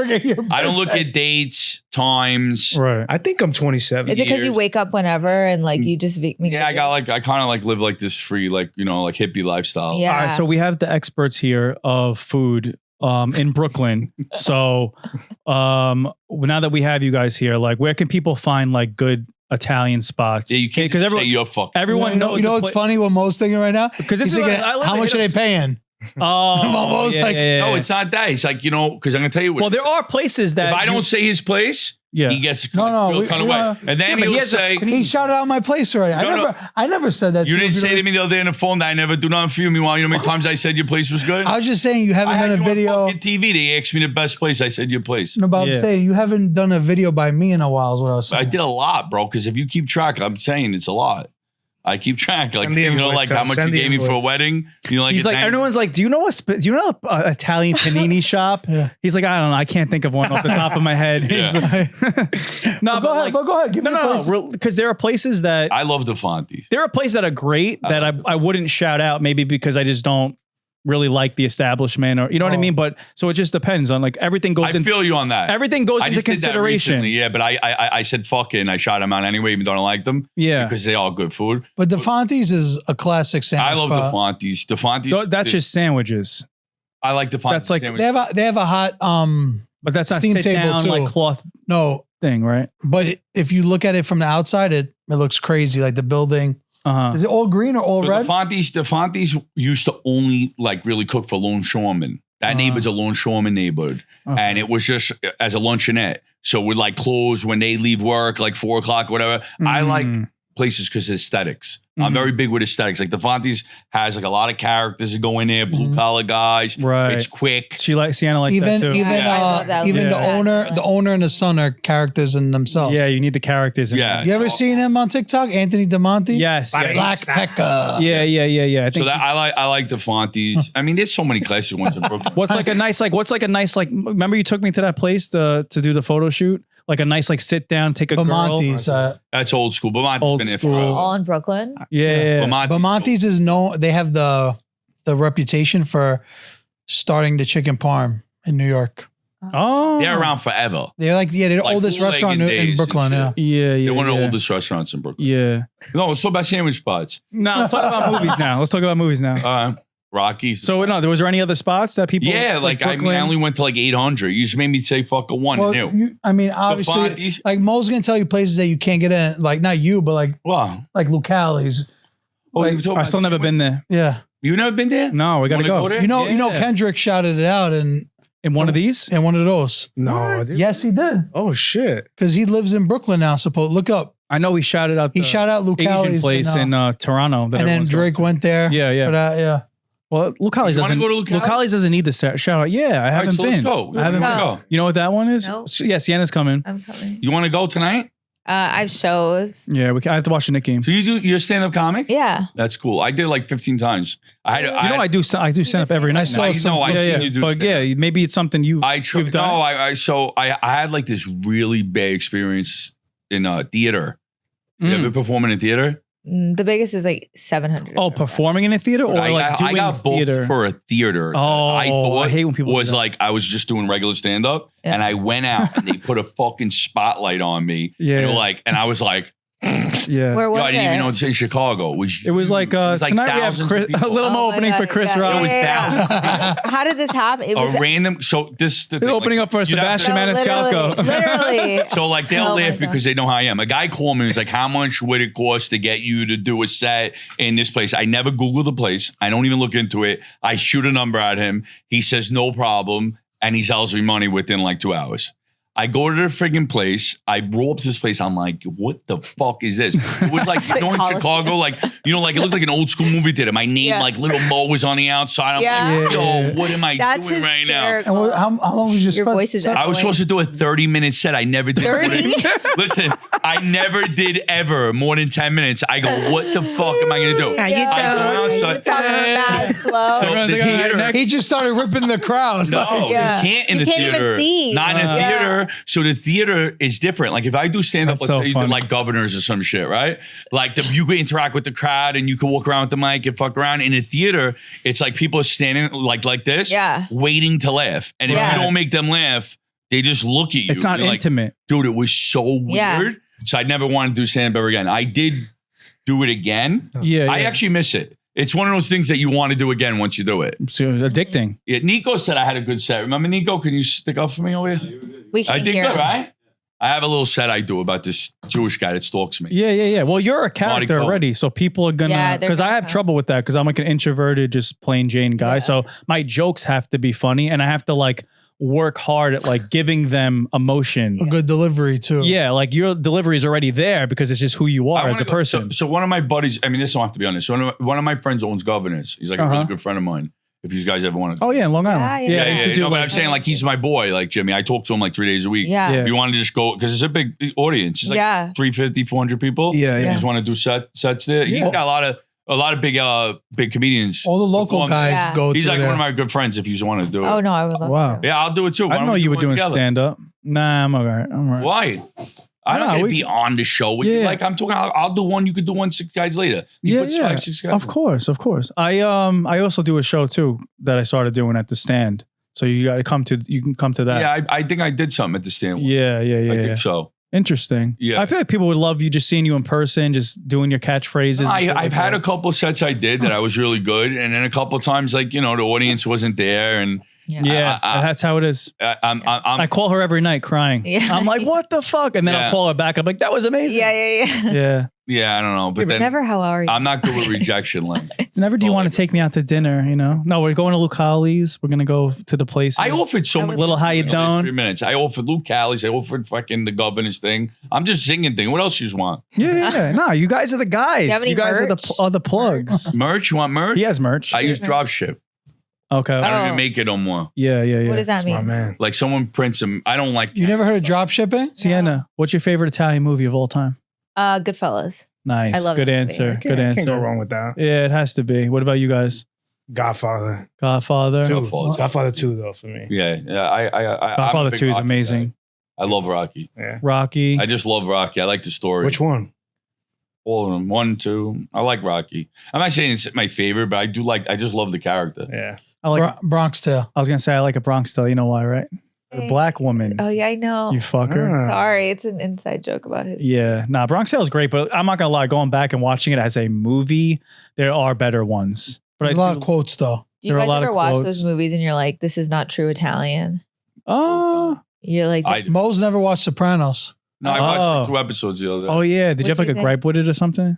S1: I don't look at dates, times.
S3: Right.
S6: I think I'm 27.
S4: Is it because you wake up whenever and like you just make
S1: I kind of like live like this free, like, you know, like hippie lifestyle.
S4: Yeah.
S3: All right, so we have the experts here of food in Brooklyn. So now that we have you guys here, like where can people find like good Italian spots?
S1: Yeah, you can't because
S3: everyone knows.
S2: You know what's funny? What Mo's thinking right now?
S3: Because this is
S2: how much are they paying?
S3: Oh,
S1: no, it's not that. It's like, you know, because I'm gonna tell you what.
S3: Well, there are places that
S1: if I don't say his place, he gets kind of way. And then he'll say
S2: he shouted out my place already. I never said that.
S1: You didn't say to me the other day on the phone that I never do nothing for you. Meanwhile, you know how many times I said your place was good?
S2: I was just saying you haven't done a video.
S1: On TV, they asked me the best place. I said your place.
S2: No, but I'm saying you haven't done a video by me in a while. Is what I was saying.
S1: I did a lot, bro. Because if you keep track, I'm saying it's a lot. I keep track, like, you know, like how much you gave me for a wedding. You know, like
S3: he's like, everyone's like, do you know a Italian panini shop? He's like, I don't know, I can't think of one off the top of my head. No, but go ahead. Give me because there are places that
S1: I love the Fonties.
S3: There are places that are great that I wouldn't shout out, maybe because I just don't really like the establishment, or you know what I mean. But so it just depends on like everything goes. I
S1: feel you on that.
S3: Everything goes into consideration.
S1: Yeah, but I said fuck it and I shot them out anyway, even though I don't like them. Yeah, because they all good food.
S2: But the Fonties is a classic sandwich.
S1: I love the Fonties. The Fonties.
S3: That's just sandwiches.
S1: I like the Fonties. That's like
S2: they have a hot
S3: but that's not
S2: steam
S3: sit
S2: table
S3: down,
S2: too.
S3: like cloth thing, right?
S2: But if you look at it from the outside, it looks crazy, like the building. Is it all green or all red?
S1: The Fonties used to only like really cook for longshoremen. That neighbor's a longshoreman neighborhood. And it was just as a luncheonette. So we'd like close when they leave work, like 4 o'clock, whatever. I like places because aesthetics. I'm very big with aesthetics. Like the Fonties has like a lot of characters that go in there, blue collar guys.
S3: Right.
S1: It's quick.
S3: Sienna likes that too.
S2: Even the owner and the son are characters in themselves.
S3: Yeah, you need the characters. In
S1: Yeah.
S3: there.
S2: You ever seen him on TikTok, Anthony DeMonte?
S3: Yes.
S2: Black Pekka.
S3: Yeah. I think
S1: So that I like the Fonties. I mean, there's so many classic ones in Brooklyn.
S3: what's like a nice remember you took me to that place to do the photo shoot? Like a nice sit down, take a
S2: Bamonte's,
S3: girl.
S1: That's old school. Bamonte's
S3: Old
S1: been there
S3: school.
S1: forever.
S4: All in Brooklyn.
S3: Yeah.
S2: Bamonte's is known. They have the reputation for starting the chicken parm in New York.
S3: Oh.
S1: They're around forever.
S2: They're they're the
S1: Like
S2: oldest
S1: bootlegging
S2: restaurant
S1: days
S2: in
S1: and
S2: Brooklyn.
S1: shit.
S2: Yeah.
S3: Yeah.
S1: They're one of the oldest restaurants in Brooklyn.
S3: Yeah.
S1: No, let's talk about sandwich spots.
S3: No, let's talk about movies now.
S1: Rockies.
S3: So was there any other spots that people?
S1: Yeah, like I only went to like 800. You just made me say fuck a one.
S2: Well,
S1: New.
S2: obviously,
S1: Fonties.
S2: like Mo's gonna tell you places that you can't get in. Like not you, but like
S1: Wow.
S2: Lucali's.
S1: Oh, you
S2: Like,
S1: talking
S3: I still
S1: about
S3: never been there.
S2: yeah,
S1: You've never been there?
S3: No, we gotta
S1: Wanna
S3: go.
S1: go there?
S2: you know,
S3: Yeah.
S2: Kendrick shouted it out
S3: In one of these?
S2: in one of those.
S6: No.
S2: Yes, he did
S6: Oh shit.
S2: because he lives in Brooklyn now. Look up.
S3: I know he shouted out.
S2: He
S3: the
S2: shouted out
S3: Asian
S2: Lucali's
S3: place in Toronto. That
S2: and then
S3: everyone's
S2: Drake
S3: going
S2: went there.
S3: to. Yeah.
S2: For that, yeah.
S3: Well, Lucali's
S1: You wanna
S3: doesn't.
S1: go to Lucali's?
S3: Lucali's doesn't need the shout out. Yeah, I
S1: All right,
S3: haven't
S1: so let's
S3: been.
S1: go.
S3: I haven't
S1: You
S3: been.
S1: wanna go?
S3: You know what that one is?
S4: Nope.
S3: Yeah, Sienna's coming.
S4: I'm coming.
S1: You want to go tonight?
S4: I have shows.
S3: Yeah, I have to watch the Knicks game.
S1: So you're a stand-up comic?
S4: Yeah.
S1: That's cool. I did like 15 times.
S3: I do stand up every night.
S2: saw
S3: now.
S2: some-
S1: I've
S3: yeah,
S1: seen
S3: yeah.
S1: you do
S3: But
S1: stand-up.
S3: yeah, maybe it's something you've done.
S1: No, I had like this really bad experience in theater. You ever performing in theater?
S4: The biggest is like 700.
S3: Oh, performing in a theater or like doing
S1: I got booked
S3: theater?
S1: for a theater.
S3: Oh,
S1: I thought
S3: I hate when people do
S1: was
S3: that.
S1: like I was just doing regular stand up,
S4: Yeah.
S1: and I went out and they put a fucking spotlight on me.
S3: Yeah.
S1: and, and I was like,
S3: Yeah.
S4: Where was
S1: I didn't even know
S4: it?
S1: it's in Chicago.
S3: It was like tonight we have
S1: thousands of
S3: a
S1: people.
S3: little
S4: Oh
S3: more
S4: my
S3: opening
S4: God,
S3: for Chris
S4: yeah.
S3: Rock.
S1: It was
S4: Yeah.
S1: thousands.
S4: How did this happen? It was
S1: A random. So this the
S3: They're
S1: thing,
S3: opening up for
S1: you'd have to-
S3: Sebastian Maniscalco.
S4: Literally.
S1: So like they'll
S4: Oh my
S1: laugh
S4: God.
S1: because they know how I am. A guy called me. He was like, "How much would it cost to get you to do a set in this place?" I never Google the place. I don't even look into it. I shoot a number at him. He says no problem, and he sells me money within like 2 hours. I go to the friggin' place. I roll up to this place. I'm like, what the fuck is this? It was like, you know, in Chicago, like, you know, like it looked like an old school movie theater. My name,
S4: Yeah.
S1: like Little Mo was on the outside. I'm
S4: Yeah.
S1: like, yo,
S3: Yeah.
S1: what am I
S4: That's
S1: doing right now?
S4: hysterical.
S2: And how long was
S4: Your voice is
S1: I was supposed to do a 30-minute set. I never did.
S4: 30?
S1: Listen, I never did ever more than 10 minutes. I go, what the fuck am I going to do?
S6: How you
S1: I go
S6: doing?
S1: outside.
S4: It's on bad slow.
S1: So
S3: Everyone's
S1: the
S3: like, all right,
S1: theater,
S3: next.
S2: He just started ripping the crowd.
S1: no,
S4: Yeah.
S1: you can't in
S4: You
S1: the
S4: can't even
S1: theater.
S4: see.
S1: Not in a
S4: Yeah.
S1: theater. So the theater is different. Like if I do stand up,
S3: That's
S1: let's
S3: so
S1: say you do
S3: fun.
S1: like Governors or some shit, right? Like you can interact with the crowd and you can walk around with the mic and fuck around. In a theater, it's like people are standing like this,
S4: Yeah.
S1: waiting to laugh. And if
S4: Yeah.
S1: you don't make them laugh, they just look at you.
S3: It's not
S1: You're like,
S3: intimate.
S1: dude, it was so weird.
S4: Yeah.
S1: So I never wanted to do stand up ever again. I did do it again.
S3: Yeah,
S1: I
S3: yeah.
S1: actually miss it. It's one of those things that you want to do again once you do it.
S3: So it was addicting.
S1: Yeah, Nico said I had a good set. Remember, Nico? Can you stick up for me over here?
S4: We can
S1: I did
S4: hear
S1: good,
S4: him.
S1: right? I have a little set I do about this Jewish guy that stalks me.
S3: Yeah. Well, you're a character
S1: Cohen.
S3: already, so people are gonna.
S4: Yeah, they're
S3: Because I
S4: gonna
S3: have
S4: come.
S3: trouble with that because I'm like an introverted, just plain Jane guy.
S4: Yeah.
S3: So my jokes have to be funny, and I have to like work hard at like giving them emotion.
S2: A good delivery too.
S3: Yeah, like your delivery is already there because it's just who you
S1: I
S3: are as
S1: wanna
S3: a
S1: go-
S3: person.
S1: So one of my buddies, I mean, this don't have to be honest. So one of my friends owns Governors. He's like a really
S3: Uh-huh.
S1: good friend of mine. If you guys ever want to.
S3: Oh yeah, in Long Island.
S4: Yeah,
S3: I used to
S1: yeah.
S3: do
S1: No, but
S3: like
S1: I'm saying like he's my boy, like Jimmy. I talk to him like 3 days a week.
S4: Yeah.
S3: Yeah.
S1: If you want to just go, because it's a big audience. It's like
S4: Yeah.
S1: 350, 400 people.
S3: Yeah,
S1: You
S3: yeah.
S1: just want to do sets there. He's
S3: Yeah.
S1: got a lot of big comedians.
S2: All the local
S1: perform.
S2: guys
S4: Yeah.
S2: go
S1: He's
S2: through
S1: like
S2: there.
S1: one of my good friends. If you just want to do it.
S4: Oh, no, I would love
S3: Wow.
S4: to.
S1: Yeah, I'll do it too.
S3: I didn't know you were doing stand up. Nah, I'm all right. I'm all right.
S1: Why? I don't
S3: Nah,
S1: need to
S3: we-
S1: be on the show with you.
S3: Yeah.
S1: Like I'm talking, I'll do one. You could do one 6 guys later. You put 5, 6 guys.
S3: Of course. I also do a show too that I started doing at the stand. So you got to come to. You can come to that.
S1: Yeah, I think I did something at the stand.
S3: Yeah.
S1: I think so.
S3: Interesting.
S1: Yeah.
S3: I feel like people would love you just seeing you in person, just doing your catchphrases. and shit
S1: I've
S3: like
S1: had
S3: that.
S1: a couple of sets I did that I was really good, and then a couple of times, like the audience wasn't there, and
S3: Yeah, that's how it is.
S1: I'm
S3: I call her every night crying.
S4: Yeah.
S3: I'm like, what the fuck? And then
S1: Yeah.
S3: I'll call her back. I'm like, that was amazing.
S4: Yeah.
S3: Yeah.
S1: Yeah, I don't know. But then
S4: Never how are you?
S1: I'm not good with rejection, Lynn.
S3: It's never do you want to take me out to dinner, you know? No, we're going to Luke Hawley's. We're going to go to the place.
S1: I offered so much.
S3: Little how you doing?
S1: 3 minutes. I offered Luke Callie's. I offered fucking the governor's thing. I'm just singing thing. What else you want?
S3: Yeah. No, you guys are the guys. You guys are the plugs.
S1: Merch? You want merch?
S3: He has merch.
S1: I use drop ship.
S3: Okay.
S1: I don't even make it no more.
S3: Yeah.
S4: What does that mean?
S6: My man.
S1: Like someone prints them. I don't like.
S2: You never heard of drop shipping?
S3: Sienna, what's your favorite Italian movie of all time?
S4: Goodfellas.
S3: Nice.
S4: I love
S3: Good
S4: that
S3: answer.
S4: movie.
S3: Good
S6: Can't
S3: answer.
S6: go wrong with that.
S3: Yeah, it has to be. What about you guys?
S6: Godfather.
S3: Godfather.
S6: Godfather 2 though for me.
S1: Yeah. I'm
S3: Godfather
S1: a big
S3: 2 is
S1: Rocky
S3: amazing.
S1: guy. I love Rocky.
S6: Yeah.
S3: Rocky.
S1: I just love Rocky. I like the story.
S6: Which one?
S1: All of them. 1, 2. I like Rocky. I'm not saying it's my favorite, but I just love the character.
S6: Yeah.
S3: I like.
S2: Bronx Tale.
S3: I was gonna say I like a Bronx Tale. You know why, right? The black woman.
S4: Oh yeah, I know.
S3: You fucker.
S4: Sorry, it's an inside joke about his.
S3: Yeah. Nah, Bronx Tale is great, but I'm not gonna lie. Going back and watching it as a movie, there are better ones. But
S2: There's a lot of quotes though.
S4: Do you guys ever watch those movies and you're like, this is not true Italian? You're like,
S2: Mo's never watched Sopranos.
S1: No, I watched like 2 episodes the other day.
S3: Oh yeah. Did you have like a gripe with it or something?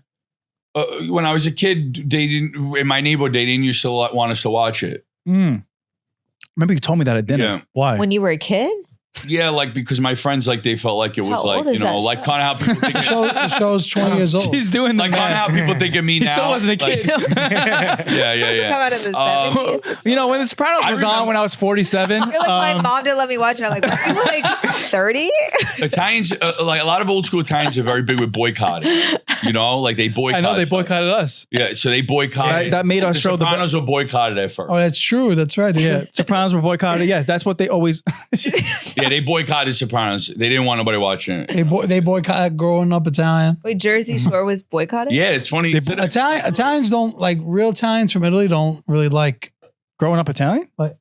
S1: When I was a kid, they didn't in my neighborhood. They didn't used to want us to watch it.
S3: Remember you told me that at dinner.
S1: Yeah.
S3: Why?
S4: when you were a kid?
S1: Yeah, like because my friends like they felt like it was
S4: How
S1: like
S4: old is
S1: you know
S4: that
S1: like
S4: show?
S1: kind of how people think.
S2: The show's 20 years old.
S3: She's doing the
S1: Like kind of how people think of me
S3: He
S1: now.
S3: still wasn't a
S1: Like-
S3: kid.
S1: yeah.
S4: Come out of the 70s.
S3: You know, when The Sopranos was on when I was 47.
S4: You're like, my mom didn't let me watch it. I'm like, are you like 30?
S1: Italians, like a lot of old school Italians, are very big with boycotting. You know, like they boycott.
S3: I know they
S1: stuff.
S3: boycotted us.
S1: Yeah, so they boycotted.
S3: That made us
S1: the
S3: show the.
S1: Sopranos were boycotted at first.
S2: Oh, that's true. That's right.
S3: Yeah, Sopranos were boycotted. Yes, that's what they always.
S1: Yeah, they boycotted Sopranos. They didn't want nobody watching it.
S2: They boycott growing up Italian.
S4: Wait, Jersey Shore was boycotted?
S1: Yeah, it's funny.
S2: Italians don't like real Italians from Italy don't really like
S3: growing up Italian.
S2: Like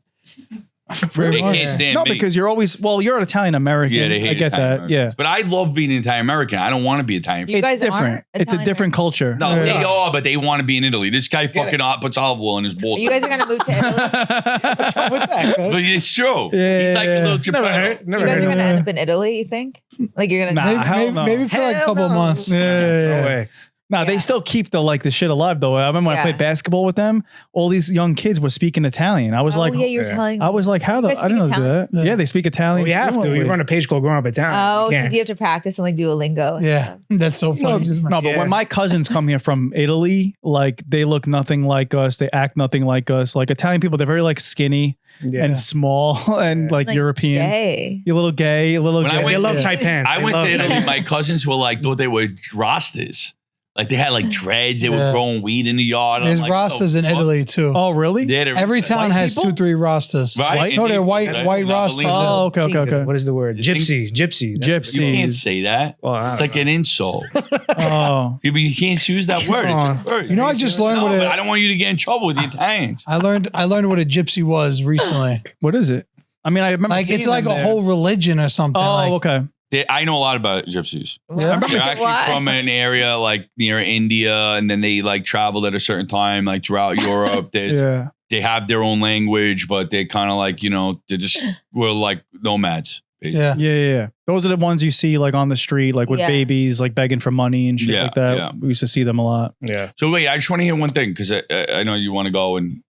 S1: They can't stand
S3: No,
S1: me.
S3: because you're always you're an Italian American.
S1: Yeah, they hate
S3: I get
S1: Italian
S3: that.
S1: Americans.
S3: Yeah,
S1: But I love being an Italian American. I don't want to be Italian.
S4: You guys
S3: it's different.
S4: aren't
S3: It's a
S4: Italian
S3: different culture.
S1: No, they are, but they want to be in Italy. This guy fucking puts olive oil in his bowl.
S4: You guys are gonna move to Italy?
S1: But it's true.
S3: Yeah,
S1: He's like a little
S6: Never
S1: Geppetto.
S6: heard.
S4: You
S6: Never
S4: guys
S6: heard.
S4: are gonna end up in Italy, you think? Like you're gonna
S3: Nah. hell no.
S2: maybe for like a couple months.
S3: Yeah.
S6: No way.
S3: No, they still keep the shit alive though. I remember when I played basketball with them. All these young kids were speaking Italian. I was like,
S4: yeah, you were telling me.
S3: I was like, how the?
S4: You guys
S3: I didn't know
S4: speak
S3: they do that.
S2: Italian?
S3: Yeah, they speak Italian.
S6: Well, you have to. You
S3: fluently.
S6: run a page called Growing Up Italian.
S4: Oh,
S6: You
S4: so
S6: can't.
S4: do you have to practice and like Duolingo? And
S2: Yeah,
S4: stuff?
S2: that's so funny.
S3: No, but when my cousins come here from Italy, like they look nothing like us. They act nothing like us. Like Italian people, they're very like skinny and small and like European.
S4: Gay.
S3: You're a little gay, a little
S1: When I
S3: gay.
S1: went
S6: They love
S1: to-
S6: tight pants.
S1: I
S6: They
S1: went
S6: love
S1: to
S6: tight
S1: Italy.
S6: pants.
S1: My cousins were like, thought they were Rastas. Like they had like dreads. They were
S2: Yeah.
S1: growing weed in the yard. I'm
S2: There's
S1: like, what the
S2: Rastas in
S1: fuck?
S2: Italy too.
S3: Oh, really?
S1: Yeah, they're-
S2: Every town
S3: white
S2: has
S3: people?
S2: 2-3 Rastas.
S1: Right?
S2: No, they're white
S1: Right?
S2: white
S1: Not
S2: Rastas.
S1: believe it.
S3: Oh, okay.
S6: What is the word?
S1: You think-
S6: Gypsy. That's-
S1: You can't
S3: Gypsies.
S1: say that.
S6: Well, I
S1: It's
S6: don't
S1: like
S6: know.
S1: an insult.
S3: Oh,
S1: People, you can't use that word. It's a word.
S2: You know, I just learned
S1: No,
S2: what
S1: but I
S2: a,
S1: don't want you to get in trouble with the Italians.
S2: I learned what a gypsy was recently.
S3: what is it? I mean, I remember
S2: Like
S3: seeing
S2: it's like
S3: them
S2: a
S3: there.
S2: whole religion or something.
S3: Oh,
S2: like,
S3: okay.
S1: I know a lot about gypsies.
S2: Yeah.
S1: They're actually
S4: Why?
S1: from an area like near India, and then they like traveled at a certain time, like throughout Europe.
S3: Yeah.
S1: They have their own language, but they kind of like, they just were like nomads. Basically.
S2: Yeah.
S3: Yeah. Those are the ones you see like on the street, like with
S4: Yeah.
S3: babies, like begging for money and shit
S1: Yeah,
S3: like that.
S1: yeah.
S3: We used to see them a lot.
S6: Yeah.
S1: So wait, I just want to hear one thing because I know you want to go, and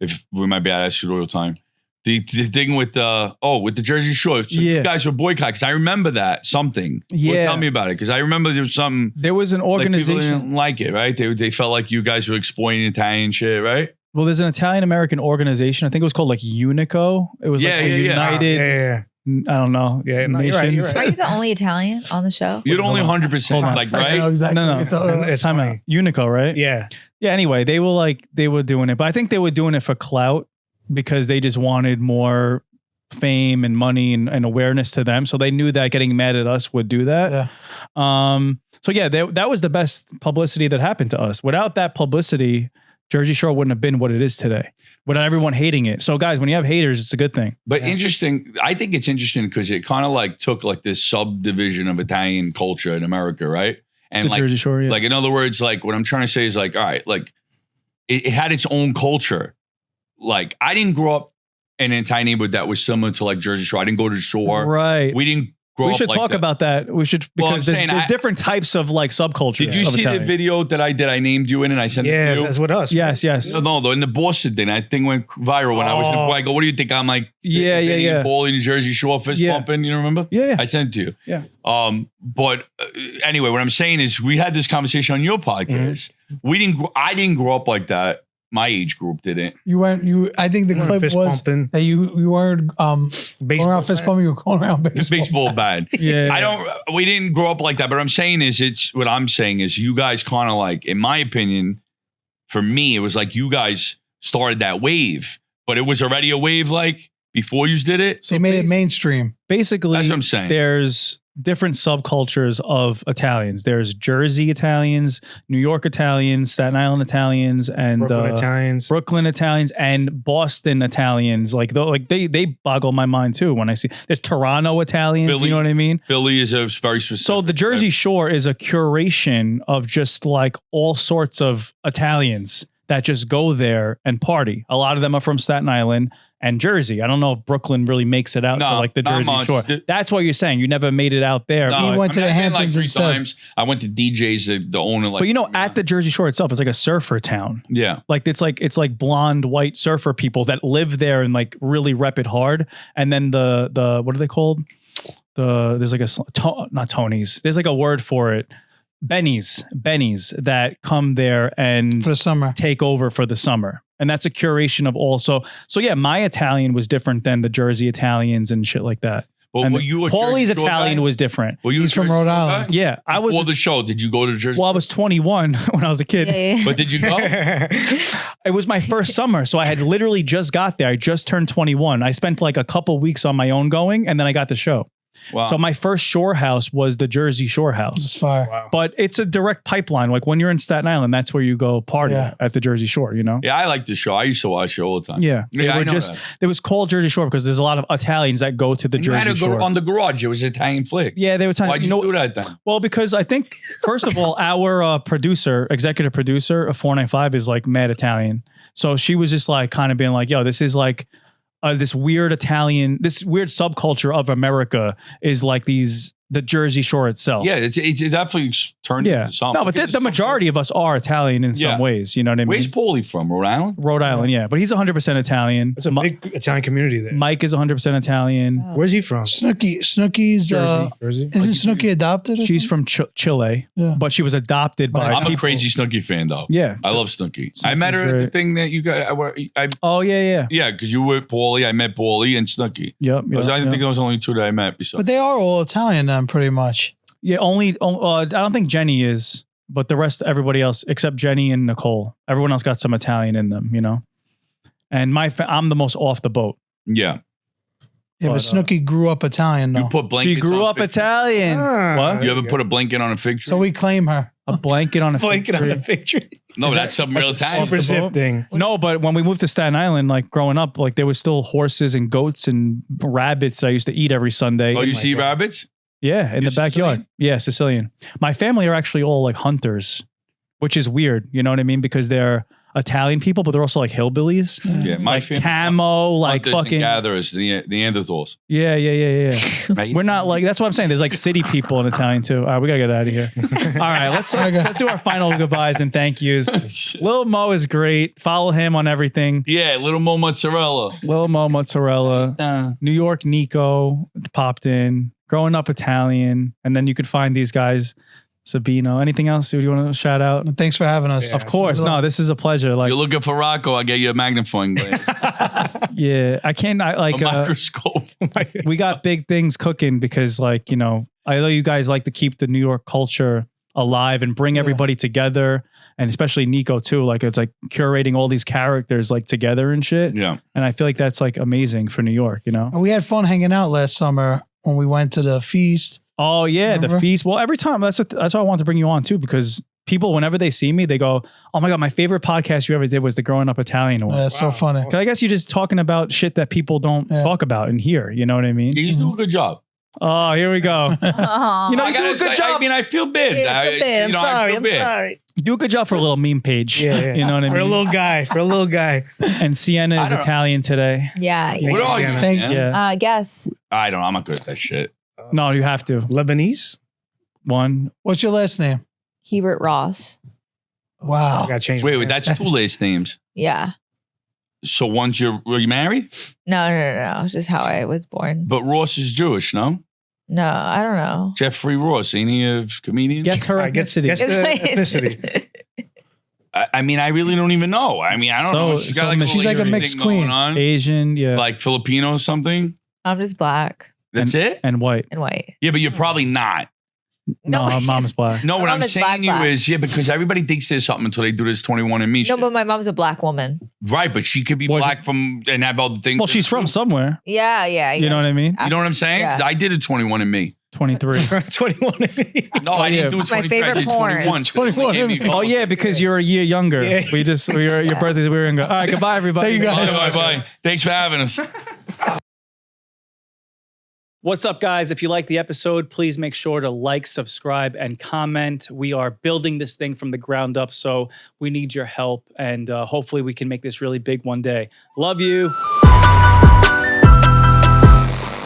S1: if we might be able to ask you the real time. The thing with with the Jersey Shore, so
S3: Yeah.
S1: you guys were boycotted because I remember that something.
S3: Yeah.
S1: Well, tell me about it because I remember there was something.
S3: There was an
S1: Like people
S3: organization.
S1: didn't like it, right? They felt like you guys were exploiting Italian shit, right?
S3: Well, there's an Italian American organization. I think it was called like Unico. It was
S1: Yeah,
S3: like the
S1: yeah, yeah.
S3: United.
S6: Yeah.
S3: I don't know.
S6: Yeah, no, you're right,
S3: nations.
S6: you're
S4: Are you the only Italian on the show?
S1: You're the only
S3: Hold on.
S1: 100%,
S3: Hold on.
S1: like,
S2: I know
S1: right?
S2: exactly.
S3: No.
S2: what you're talking about.
S6: It's
S3: Time out.
S6: funny.
S3: Unico, right?
S6: Yeah.
S3: Yeah. Anyway, they were doing it, but I think they were doing it for clout because they just wanted more fame and money and awareness to them. So they knew that getting mad at us would do that.
S2: Yeah.
S3: So yeah, that was the best publicity that happened to us. Without that publicity, Jersey Shore wouldn't have been what it is today. Without everyone hating it. So guys, when you have haters, it's a good thing.
S1: But interesting, I think it's interesting because it kind of like took like this subdivision of Italian culture in America, right? And
S3: The
S1: like,
S3: Jersey Shore, yeah.
S1: like in other words, like what I'm trying to say is like, all right, like it had its own culture. Like I didn't grow up in an Italian neighborhood that was similar to like Jersey Shore. I didn't go to the shore.
S3: Right.
S1: We didn't grow
S3: We
S1: up
S3: should
S1: like
S3: talk
S1: that.
S3: about that. We should
S1: Well,
S3: because
S1: I'm saying
S3: there's different types of like subcultures.
S1: Did you
S3: of
S1: see the
S3: Italians.
S1: video that I did? I named you in and I sent it to
S6: Yeah,
S1: you.
S6: that's with us.
S3: Yes, yes.
S1: No, in the Boston thing, that thing went viral when I was in. I go, what do you think? I'm like,
S3: Yeah, yeah,
S1: Vinny
S3: yeah.
S1: and Paulie, New Jersey Shore, fist
S3: Yeah.
S1: pumping. You remember?
S3: Yeah, yeah.
S1: I sent it to you.
S3: Yeah.
S1: But anyway, what I'm saying is, we had this conversation on your podcast. I didn't grow up like that. My age group didn't.
S2: You weren't. I think the clip
S6: Fist
S2: was
S6: pumping.
S2: that you weren't going around fist pumping. You were going around
S1: It's
S2: baseball.
S1: baseball bad.
S3: Yeah.
S1: We didn't grow up like that. But what I'm saying is you guys kind of like, in my opinion, for me, it was like you guys started that wave, but it was already a wave like before you did it.
S2: So they made it mainstream.
S3: Basically,
S1: That's what I'm saying.
S3: there's different subcultures of Italians. There's Jersey Italians, New York Italians, Staten Island Italians, and
S6: Brooklyn Italians.
S3: Brooklyn Italians and Boston Italians. They boggle my mind too when I see there's Toronto Italians.
S1: Philly.
S3: You know what I mean?
S1: Philly is a very specific.
S3: So the Jersey Shore is a curation of just like all sorts of Italians that just go there and party. A lot of them are from Staten Island and Jersey. I don't know if Brooklyn really makes it out to like the
S1: not
S3: Jersey
S1: much.
S3: Shore. That's what you're saying. You never made it out there.
S1: No,
S2: He went to the
S1: I've been
S2: Hamptons
S1: like 3
S2: instead.
S1: times. I went to DJ's, the owner. Like,
S3: But you know, at the Jersey Shore itself, it's like a surfer town.
S1: yeah,
S3: Like it's like blonde white surfer people that live there and like really rep it hard. And then the what are they called? There's like not Tony's. There's like a word for it. Bennies that come there and
S2: For the summer.
S3: take over for the summer. And that's a curation of all. So yeah, my Italian was different than the Jersey Italians and shit like that.
S1: Well,
S3: And
S1: were you a
S3: Paulie's
S1: Jersey Shore
S3: Italian
S1: guy?
S3: was different.
S1: Were you
S2: He's
S1: a
S2: from
S1: Jersey
S2: Rhode
S1: Shore
S2: Island.
S1: guy?
S3: Yeah, I was.
S1: Before the show, did you go to Jersey?
S3: Well, I was 21 when I was a kid.
S4: Yeah, yeah.
S1: But did you go?
S3: It was my first summer, so I had literally just got there. I just turned 21. I spent like a couple weeks on my own going, and then I got the show.
S1: Wow.
S3: So my first shore house was the Jersey Shore
S2: It's
S3: house.
S2: fire.
S6: Wow.
S3: But it's a direct pipeline. Like when you're in Staten Island, that's where you go party
S2: Yeah.
S3: at the Jersey Shore, you know?
S1: Yeah, I like the show. I used to watch it all the time.
S3: Yeah. They
S1: I
S3: were
S1: know
S3: just,
S1: that.
S3: it was called Jersey Shore because there's a lot of Italians that go to the
S1: And you had
S3: Jersey
S1: to go
S3: Shore.
S1: on the garage. It was an Italian flick.
S3: Yeah, they were telling
S1: Why'd you do that then?
S3: Well, because I think, first of all, our executive producer of 495 is like mad Italian. So she was just like kind of being like, yo, this is like this weird subculture of America is like the Jersey Shore itself.
S1: Yeah, it's definitely turned
S3: Yeah.
S1: into something.
S3: No, but the majority of us are Italian in
S1: Yeah.
S3: some ways. You know what I mean?
S1: Where's Paulie from? Rhode Island?
S3: Rhode Island, yeah. But he's 100% Italian.
S6: It's a big Italian community there.
S3: Mike is 100% Italian.
S6: Where's he from?
S2: Snooki's
S6: Jersey.
S2: isn't Snooki adopted? Or
S3: She's
S2: something?
S3: from Chile,
S2: Yeah.
S3: but she was adopted by
S1: I'm a
S3: people.
S1: crazy Snooki fan though.
S3: Yeah.
S1: I love Snooki. I met her at the
S3: great.
S1: thing that you guys.
S3: Oh, yeah.
S1: Yeah, because you were with Paulie. I met Paulie and Snooki.
S3: Yep.
S1: I think there was only 2 that I met. Besides.
S2: But they are all Italian then, pretty much.
S3: Yeah, I don't think Jenny is, but the rest, everybody else, except Jenny and Nicole, everyone else got some Italian in them, you know? And I'm the most off the boat.
S1: Yeah,
S2: Yeah, but
S3: But,
S2: Snooki grew up Italian though.
S1: you put blankets.
S3: She grew
S1: on
S3: up
S1: fig tree?
S3: Italian.
S6: Ah,
S3: What?
S1: You ever put a blanket on a fig tree?
S2: So we claim her.
S3: A blanket on a
S6: Blanket on a
S3: fig tree.
S6: picture.
S1: No, that's some real Italian.
S6: Super zip thing.
S3: No, but when we moved to Staten Island, like growing up, like there was still horses and goats and rabbits that I used to eat every Sunday.
S1: Oh, you
S6: my
S1: see
S6: God.
S1: rabbits?
S3: Yeah, in
S1: You're
S3: the backyard.
S1: Sicilian?
S3: Yeah, Sicilian. My family are actually all like hunters, which is weird. You know what I mean? Because they're Italian people, but they're also like hillbillies.
S1: Yeah, my
S3: Like
S1: family.
S3: camo, like
S1: Hunters and
S3: fucking.
S1: gatherers, the Neanderthals.
S3: Yeah. We're not like, that's what I'm saying. There's like city people in Italian too. All right, we gotta get out of here. All right, let's do our final goodbyes and thank yous. Lil Mo is great. Follow him on everything.
S1: Yeah, little Mo Mozzarella.
S3: Lil Mo Mozzarella. New York Nico popped in. Growing up Italian. And then you could find these guys. Sabino. Anything else you want to shout out?
S2: Thanks for having us.
S6: Yeah.
S3: Of course. No, this is a pleasure. Like,
S1: You're looking for Rocco, I'll get you a magnifying glass.
S3: yeah, I can't,
S1: a microscope.
S3: we got big things cooking because like, you know, I know you guys like to keep the New York culture alive and bring everybody together. And especially Nico too. Like it's like curating all these characters like together and shit.
S1: Yeah.
S3: And I feel like that's like amazing for New York, you know?
S2: And we had fun hanging out last summer when we went to the feast.
S3: Oh yeah,
S2: Remember?
S3: the feast. Well, every time that's why I want to bring you on too, because people, whenever they see me, they go, "Oh my god, my favorite podcast you ever did was the Growing Up Italian one."
S2: That's so funny.
S3: 'Cause I guess you're just talking about shit that people don't talk about and hear. You know what I mean?
S1: You do a good job.
S3: Oh, here we go.
S4: Oh.
S3: You know,
S1: I
S3: you do a
S1: gotta
S3: good
S1: say,
S3: job.
S1: I mean, I feel bad.
S6: I'm sorry.
S3: You do a good job for a little meme page.
S6: Yeah.
S3: You know what I
S6: For a
S3: mean?
S6: little guy.
S3: And Sienna is
S1: I don't-
S3: Italian today.
S4: Yeah.
S1: What are you?
S6: Sienna.
S2: Thank
S1: man?
S2: you.
S3: Yeah.
S4: Guess.
S1: I don't know. I'm not good at that shit.
S3: No, you have to.
S6: Lebanese.
S3: One.
S2: What's your last name?
S4: Hebert Ross.
S6: I
S2: Wow.
S6: gotta change.
S1: Wait, that's two last names.
S4: Yeah.
S1: So one's were you married?
S4: No. It's just how I was born.
S1: But Ross is Jewish, no?
S4: No, I don't know.
S1: Jeffrey Ross, ain't he a comedian?
S3: Guess her ethnicity.
S6: Guess the ethnicity.
S1: I mean, I really don't even know. I mean, I don't know. She's got like
S2: she's like a mixed
S1: thing going
S2: queen.
S1: on.
S3: Asian, yeah.
S1: Like Filipino or something.
S4: I'm just black
S1: That's it?
S3: And white.
S4: and white.
S1: Yeah, but you're probably not.
S3: No, her mom's black.
S1: No, what
S4: mom
S1: I'm
S4: is
S1: saying to you
S4: black.
S1: is, yeah, because everybody thinks there's something until they do this 21andMe
S4: No,
S1: shit.
S4: but my mom's a black woman.
S1: Right, but she could be
S3: Well,
S1: black from and have other things.
S3: Well, she's from somewhere.
S4: Yeah.
S3: You know what I mean?
S1: You know what I'm saying?
S4: Yeah.
S1: I did a 21andMe.
S3: 23.
S6: 21.
S1: No, I didn't
S3: yeah.
S1: do a
S4: My
S1: 23. I
S4: favorite
S1: did
S4: porn.
S1: 21.
S2: 21andMe.
S3: Oh yeah, because you're a year younger.
S6: Yeah.
S3: Your birthday, we were gonna go. All right, goodbye, everybody.
S2: There you go.
S1: Bye. Thanks for having us.
S3: What's up, guys? If you like the episode, please make sure to like, subscribe, and comment. We are building this thing from the ground up, so we need your help, and hopefully we can make this really big one day. Love you.